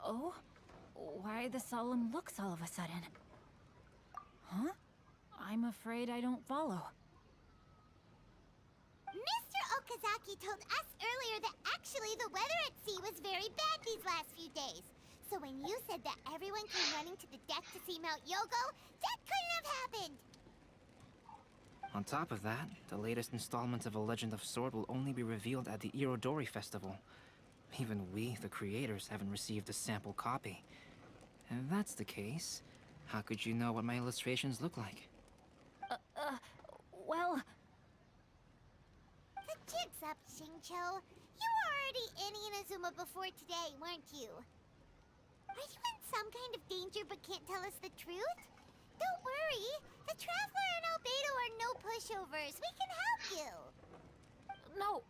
Oh? Why the solemn looks all of a sudden? Huh? I'm afraid I don't follow. Mr. Okazaki told us earlier that actually the weather at sea was very bad these last few days. So when you said that everyone came running to the deck to see Mount Yogo, that couldn't have happened! On top of that, the latest installment of A Legend of Sword will only be revealed at the Irodori Festival. Even we, the creators, haven't received a sample copy. And if that's the case, how could you know what my illustrations look like? Well... The jig's up, Xingqiu. You were already in Inazuma before today, weren't you? Are you in some kind of danger but can't tell us the truth? Don't worry. The Traveler and Albedo are no pushovers. We can help you.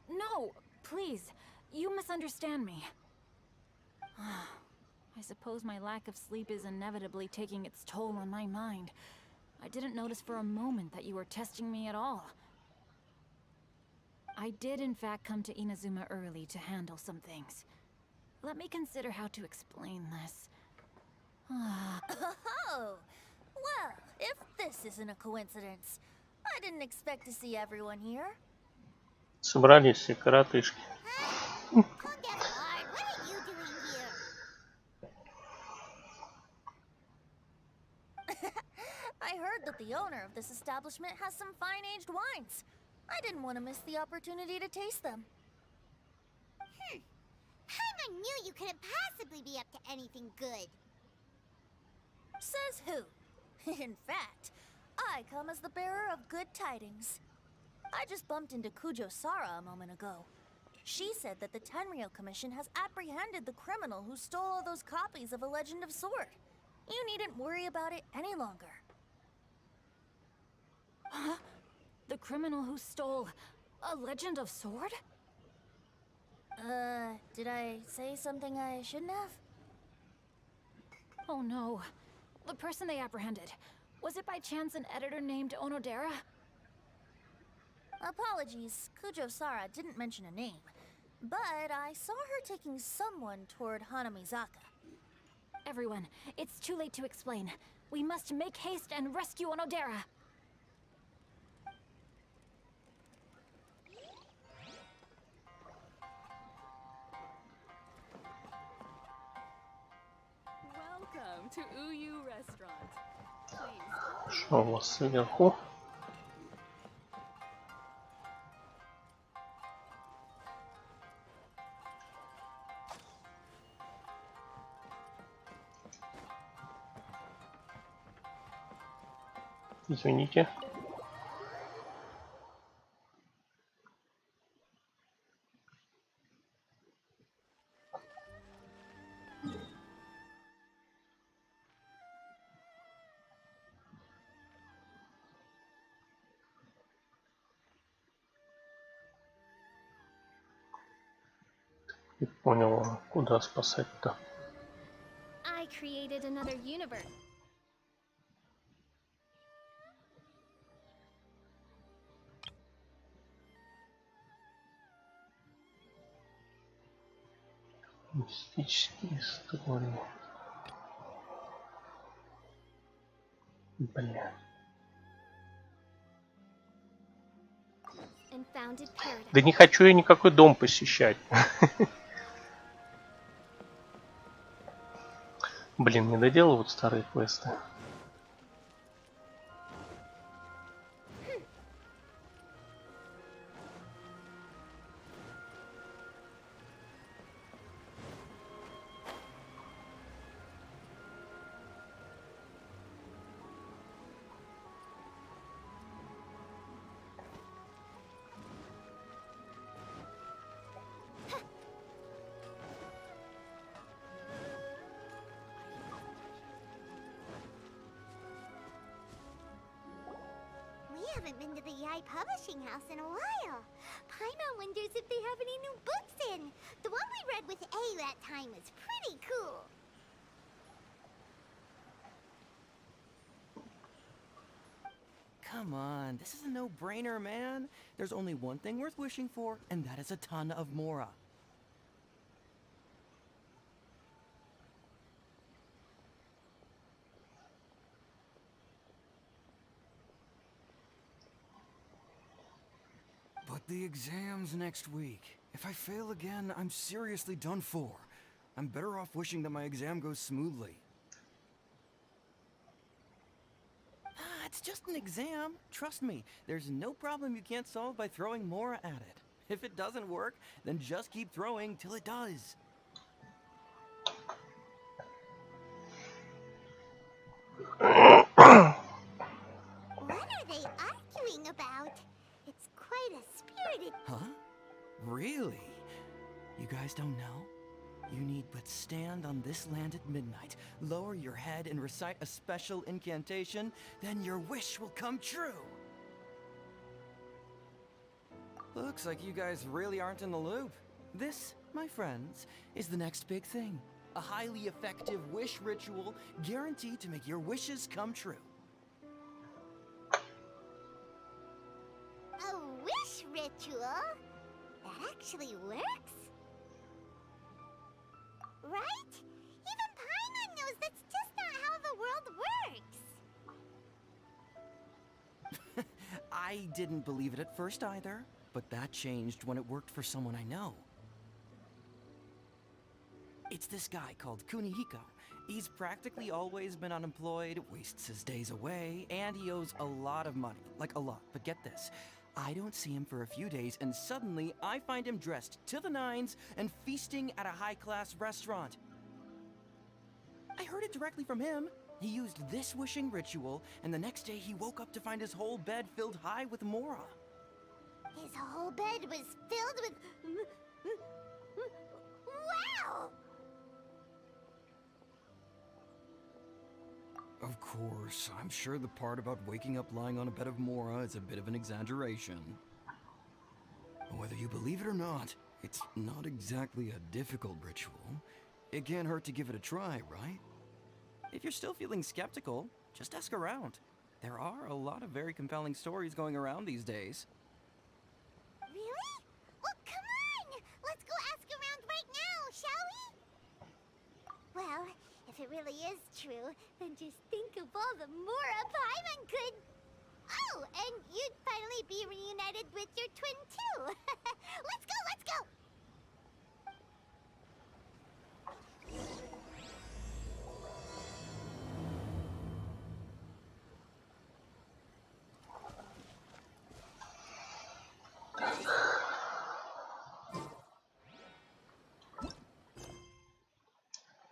No, please. You misunderstand me. I suppose my lack of sleep is inevitably taking its toll on my mind. I didn't notice for a moment that you were testing me at all. I did in fact come to Inazuma early to handle some things. Let me consider how to explain this. Oh! Well, if this isn't a coincidence, I didn't expect to see everyone here. Собрались все коротышки. Kondevard, what are you doing here? I heard that the owner of this establishment has some fine-aged wines. I didn't want to miss the opportunity to taste them. Paimon knew you couldn't possibly be up to anything good. Says who? In fact, I come as the bearer of good tidings. I just bumped into Kujo Sara a moment ago. She said that the Tenryou Commission has apprehended the criminal who stole all those copies of A Legend of Sword. You needn't worry about it any longer. Huh? The criminal who stole A Legend of Sword? Did I say something I shouldn't have? Oh no. The person they apprehended. Was it by chance an editor named Onodera? Apologies, Kujo-Sara didn't mention a name. But I saw her taking someone toward Hanamizaka. Everyone, it's too late to explain. We must make haste and rescue Onodera. Welcome to Uyu Restaurant. Please. Что у вас сверху? Извините. Не понял, куда спасать-то? I created another universe. Мистические истории. Бля. And founded paradise. Да не хочу я никакой дом посещать. Блин, не доделывают старые квесты. We haven't been to the Yai Publishing House in a while. Paimon wonders if they have any new books in. The one we read with A that time was pretty cool. Come on, this is a no-brainer, man. There's only one thing worth wishing for, and that is a ton of Mora. But the exam's next week. If I fail again, I'm seriously done for. I'm better off wishing that my exam goes smoothly. It's just an exam. Trust me, there's no problem you can't solve by throwing Mora at it. If it doesn't work, then just keep throwing till it does. What are they arguing about? It's quite a spirited... Huh? Really? You guys don't know? You need but stand on this land at midnight, lower your head and recite a special incantation, then your wish will come true. Looks like you guys really aren't in the loop. This, my friends, is the next big thing. A highly effective wish ritual guaranteed to make your wishes come true. A wish ritual? That actually works? Right? Even Paimon knows that's just not how the world works. I didn't believe it at first either, but that changed when it worked for someone I know. It's this guy called Kunihiko. He's practically always been unemployed, wastes his days away, and he owes a lot of money. Like a lot. But get this. I don't see him for a few days, and suddenly I find him dressed to the nines and feasting at a high-class restaurant. I heard it directly from him. He used this wishing ritual, and the next day he woke up to find his whole bed filled high with Mora. His whole bed was filled with... Wow! Of course, I'm sure the part about waking up lying on a bed of Mora is a bit of an exaggeration. Whether you believe it or not, it's not exactly a difficult ritual. It can't hurt to give it a try, right? If you're still feeling skeptical, just ask around. There are a lot of very compelling stories going around these days. Really? Well, come on! Let's go ask around right now, shall we? Well, if it really is true, then just think of all the Mora Paimon could... Oh, and you'd finally be reunited with your twin, too! Let's go, let's go!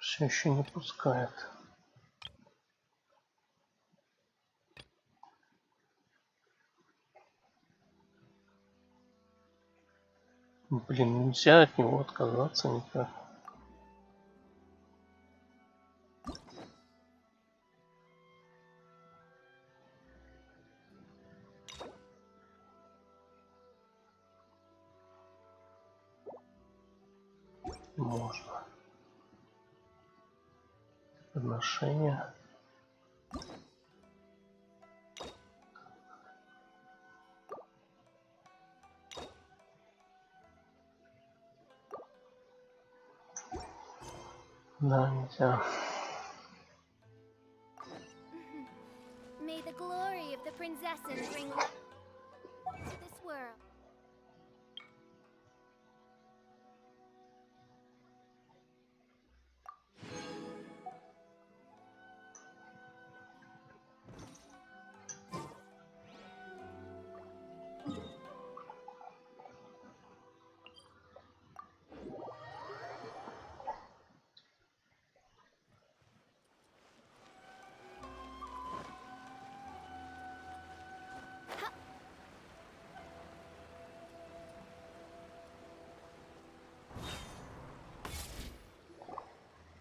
Все еще не пускает. Блин, нельзя от него отказаться никак. Можно. Отношения. Да, нельзя. May the glory of the princesses bring light to this world.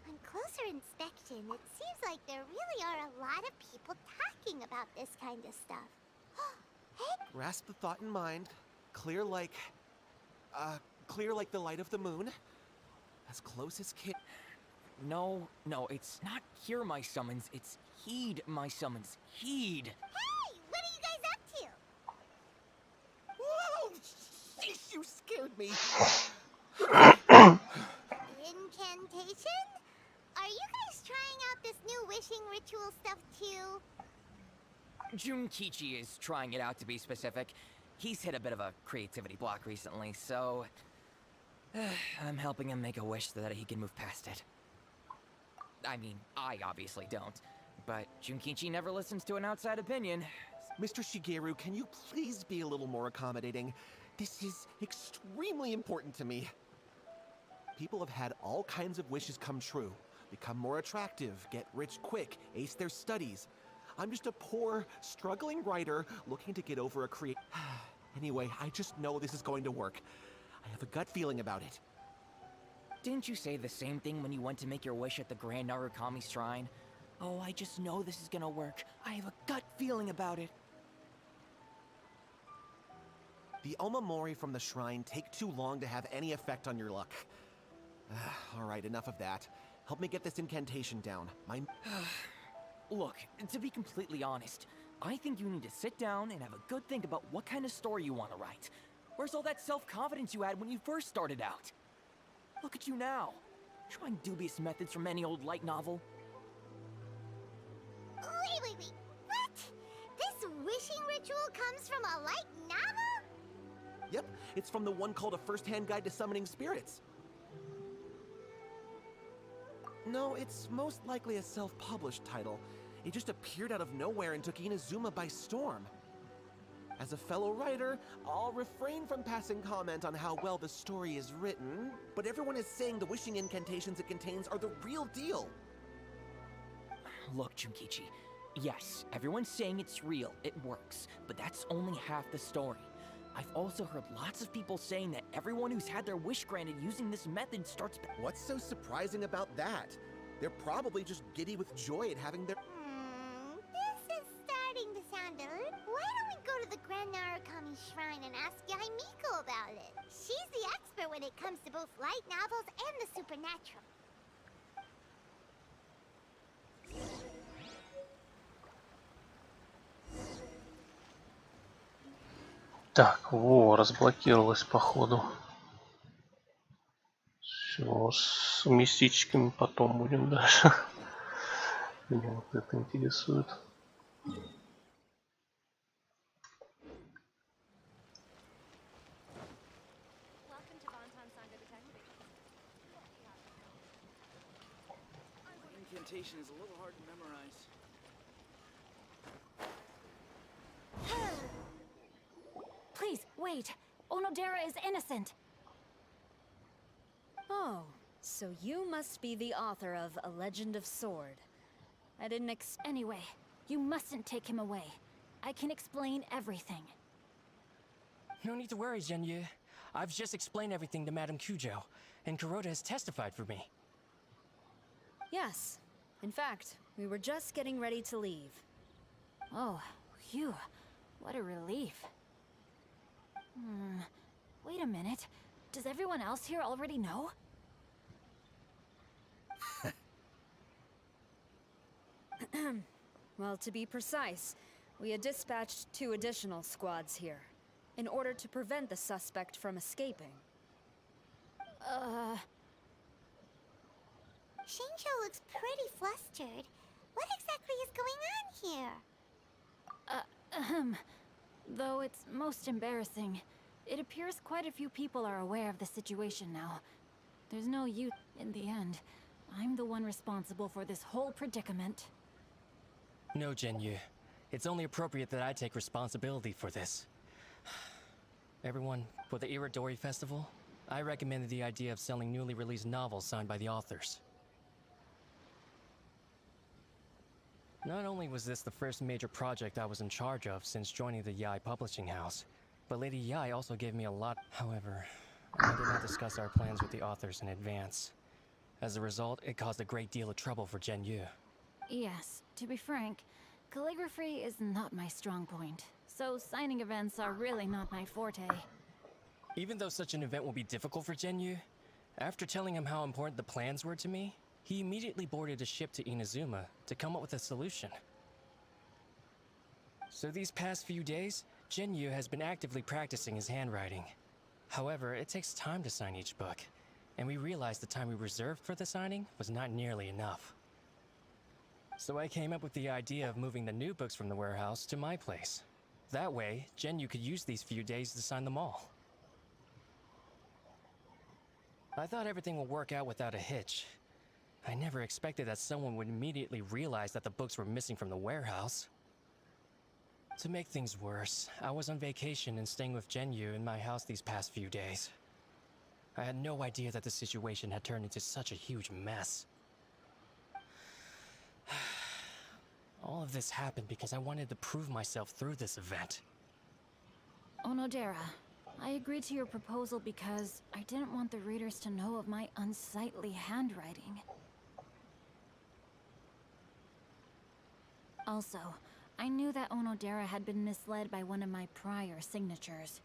On closer inspection, it seems like there really are a lot of people talking about this kind of stuff. Hey, Grasp the thought in mind. Clear like the light of the moon. As close as can. No, it's not hear my summons, it's heed my summons. Heed! hey, what are you guys up to? Whoa! Sheesh, you scared me. Incantation? Are you guys trying out this new wishing ritual stuff too? Junkichi is trying it out, to be specific. He's hit a bit of a creativity block recently, so... I'm helping him make a wish so that he can move past it. I mean, I obviously don't. But Junkichi never listens to an outside opinion. Mr. Shigeru, can you please be a little more accommodating? This is extremely important to me. People have had all kinds of wishes come true. Become more attractive, get rich quick, ace their studies. I'm just a poor, struggling writer looking to get over a Anyway, I just know this is going to work. I have a gut feeling about it. Didn't you say the same thing when you went to make your wish at the Grand Narukami Shrine? Oh, I just know this is gonna work. I have a gut feeling about it. The Omamori from the shrine take too long to have any effect on your luck. Alright, enough of that. Help me get this incantation down. Look, to be completely honest, I think you need to sit down and have a good think about what kind of story you want to write. Where's all that self-confidence you had when you first started out? Look at you now, trying dubious methods from any old light novel. Wait. What? This wishing ritual comes from a light novel? Yep, it's from the one called A First-Hand Guide to Summoning Spirits. No, it's most likely a self-published title. It just appeared out of nowhere and took Inazuma by storm. As a fellow writer, I'll refrain from passing comment on how well the story is written, but everyone is saying the wishing incantations it contains are the real deal. Look, Junkichi, yes, everyone's saying it's real, it works, but that's only half the story. I've also heard lots of people saying that everyone who's had their wish granted using this method starts... What's so surprising about that? They're probably just giddy with joy at having their... This is starting to sound a little... Why don't we go to the Grand Narukami Shrine and ask Yai Miko about it? She's the expert when it comes to both light novels and the supernatural. Так, во, разблокировалась походу. Все, с мистическими потом будем дальше. Меня вот это интересует. Incantation is a little hard to memorize. Please, wait. Onodera is innocent. Oh, so you must be the author of A Legend of Sword. I didn't Anyway, you mustn't take him away. I can explain everything. No need to worry, Zhenyu. I've just explained everything to Madame Kujo, and Kuroda has testified for me. Yes. In fact, we were just getting ready to leave. Oh, phew. What a relief. Wait a minute. Does everyone else here already know? Well, to be precise, we had dispatched 2 additional squads here, in order to prevent the suspect from escaping. Shinjo looks pretty flustered. What exactly is going on here? Though it's most embarrassing, it appears quite a few people are aware of the situation now. There's no use in the end. I'm the one responsible for this whole predicament. No, Zhenyu. It's only appropriate that I take responsibility for this. Everyone, for the Iridori Festival, I recommended the idea of selling newly released novels signed by the authors. Not only was this the first major project I was in charge of since joining the Yai publishing house, but Lady Yai also gave me a lot. However, I did not discuss our plans with the authors in advance. As a result, it caused a great deal of trouble for Zhenyu. Yes, to be frank, calligraphy is not my strong point, so signing events are really not my forte. Even though such an event will be difficult for Zhenyu, after telling him how important the plans were to me, he immediately boarded a ship to Inazuma to come up with a solution. So these past few days, Zhenyu has been actively practicing his handwriting. However, it takes time to sign each book, and we realized the time we reserved for the signing was not nearly enough. So I came up with the idea of moving the new books from the warehouse to my place. That way, Zhenyu could use these few days to sign them all. I thought everything would work out without a hitch. I never expected that someone would immediately realize that the books were missing from the warehouse. To make things worse, I was on vacation and staying with Zhenyu in my house these past few days. I had no idea that the situation had turned into such a huge mess. All of this happened because I wanted to prove myself through this event. Onodera, I agreed to your proposal because I didn't want the readers to know of my unsightly handwriting. Also, I knew that Onodera had been misled by one of my prior signatures.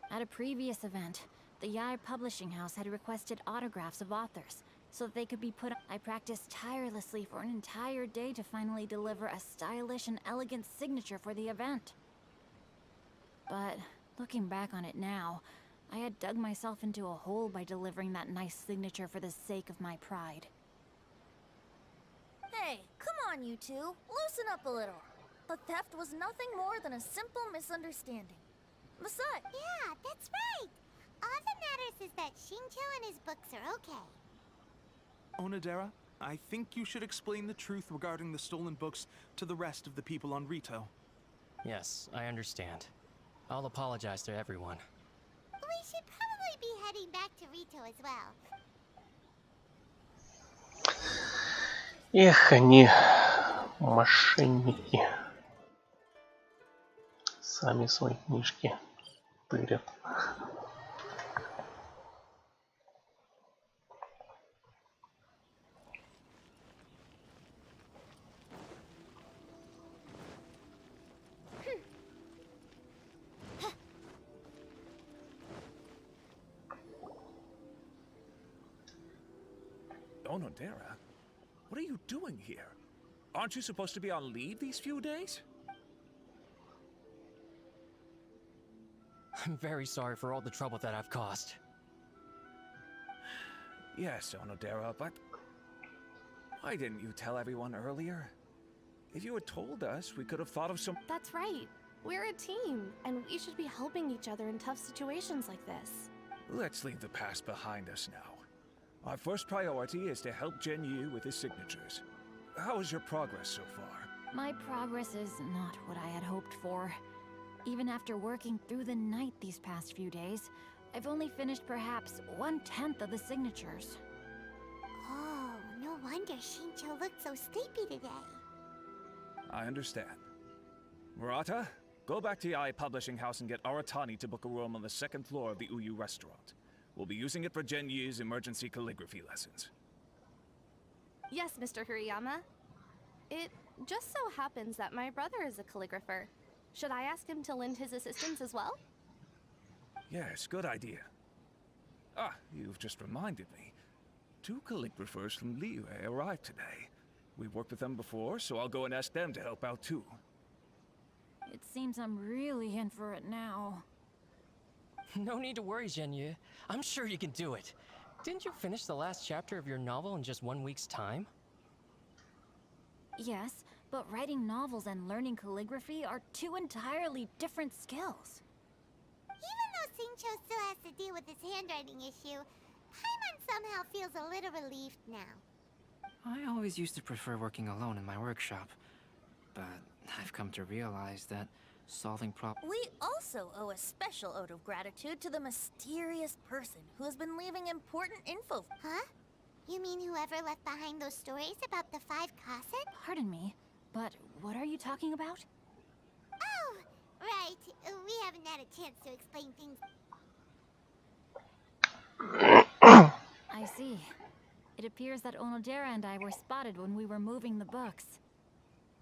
At a previous event, the Yai publishing house had requested autographs of authors, so that they could be put on. I practiced tirelessly for an entire day to finally deliver a stylish and elegant signature for the event. But, looking back on it now, I had dug myself into a hole by delivering that nice signature for the sake of my pride. Hey, come on, you two. Loosen up a little. The theft was nothing more than a simple misunderstanding. Besides... Yeah, that's right. All that matters is that Shinjo and his books are okay. Onodera, I think you should explain the truth regarding the stolen books to the rest of the people on Rito. Yes, I understand. I'll apologize to everyone. We should probably be heading back to Rito as well. Эх, они мошенники. Сами свои книжки тырят. Onodera, what are you doing here? Aren't you supposed to be on leave these few days? I'm very sorry for all the trouble that I've caused. Yes, Onodera, but why didn't you tell everyone earlier? If you had told us, we could have thought of some... That's right. We're a team, and we should be helping each other in tough situations like this. Let's leave the past behind us now. Our first priority is to help Genyu with his signatures. How is your progress so far? My progress is not what I had hoped for. Even after working through the night these past few days, I've only finished perhaps 1/10 of the signatures. Oh, no wonder Shincho looked so sleepy today. I understand. Murata, go back to Yae Publishing House and get Aratani to book a room on the 2nd floor of the Uyu restaurant. We'll be using it for Genyu's emergency calligraphy lessons. Yes, Mr. Hirayama. It just so happens that my brother is a calligrapher. Should I ask him to lend his assistance as well? Yes, good idea. Ah, you've just reminded me. 2 calligraphers from Liyue arrived today. We've worked with them before, so I'll go and ask them to help out too. It seems I'm really in for it now. No need to worry, Genyu. I'm sure you can do it. Didn't you finish the last chapter of your novel in just 1 week's time? Yes, but writing novels and learning calligraphy are 2 entirely different skills. Even though Shincho still has to deal with his handwriting issue, Paimon somehow feels a little relieved now. I always used to prefer working alone in my workshop, but I've come to realize that solving problems... We also owe a special ode of gratitude to the mysterious person who has been leaving important info. Huh? You mean whoever left behind those stories about the 5 Kasen? Pardon me, but what are you talking about? Oh, right. We haven't had a chance to explain things. I see. It appears that Onodera and I were spotted when we were moving the books.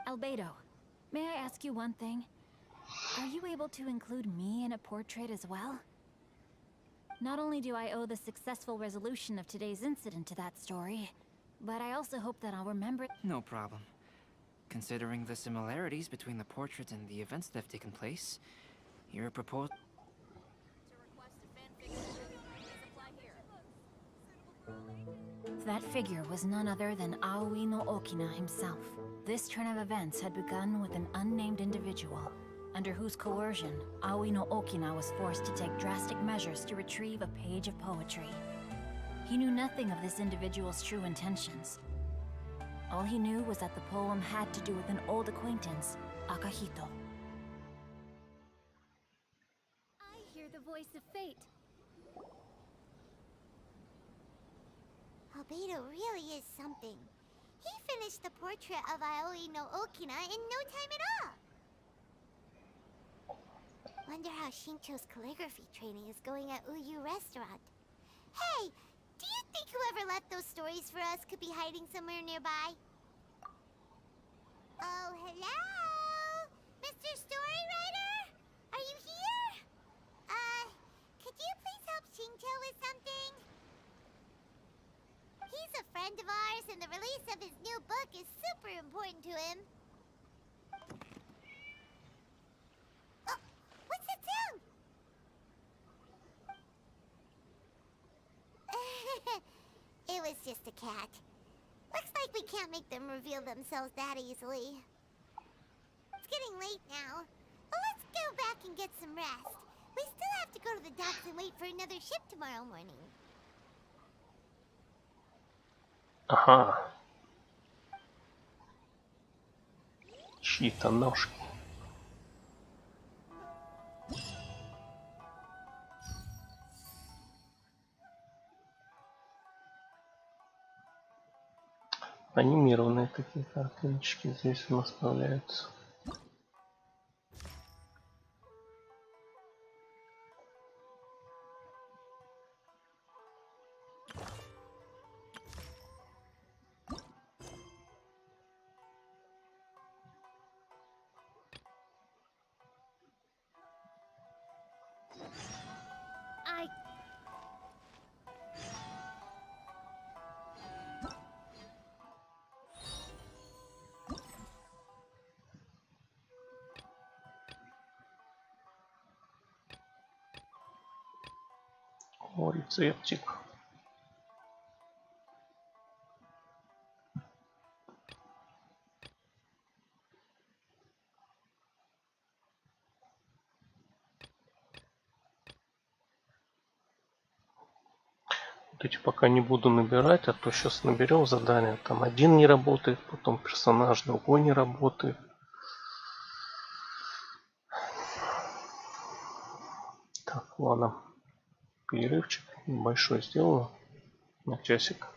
Albedo, may I ask you one thing? Are you able to include me in a portrait as well? Not only do I owe the successful resolution of today's incident to that story, but I also hope that I'll remember it. No problem. Considering the similarities between the portrait and the events that have taken place, your proposal... That figure was none other than Aoi no Okina himself. This turn of events had begun with an unnamed individual, under whose coercion, Aoi no Okina was forced to take drastic measures to retrieve a page of poetry. He knew nothing of this individual's true intentions. All he knew was that the poem had to do with an old acquaintance, Akahito. I hear the voice of fate. Albedo really is something. He finished the portrait of Aoi no Okina in no time at all. Wonder how Shincho's calligraphy training is going at Uyu Restaurant. Hey, do you think whoever left those stories for us could be hiding somewhere nearby? Oh, hello? Mr. Storywriter? Are you here? Could you please help Shincho with something? He's a friend of ours, and the release of his new book is super important to him. Oh, what's that sound? It was just a cat. Looks like we can't make them reveal themselves that easily. It's getting late now. Well, let's go back and get some rest. We still have to go to the docks and wait for another ship tomorrow morning. Ага. Чьи-то ножки. Анимированные такие картиночки здесь у нас появляются. О, рецептик. Вот эти пока не буду набирать, а то сейчас наберем задание. Там один не работает, потом персонаж другой не работает. Так, ладно. Перерывчик небольшой сделаю на часик.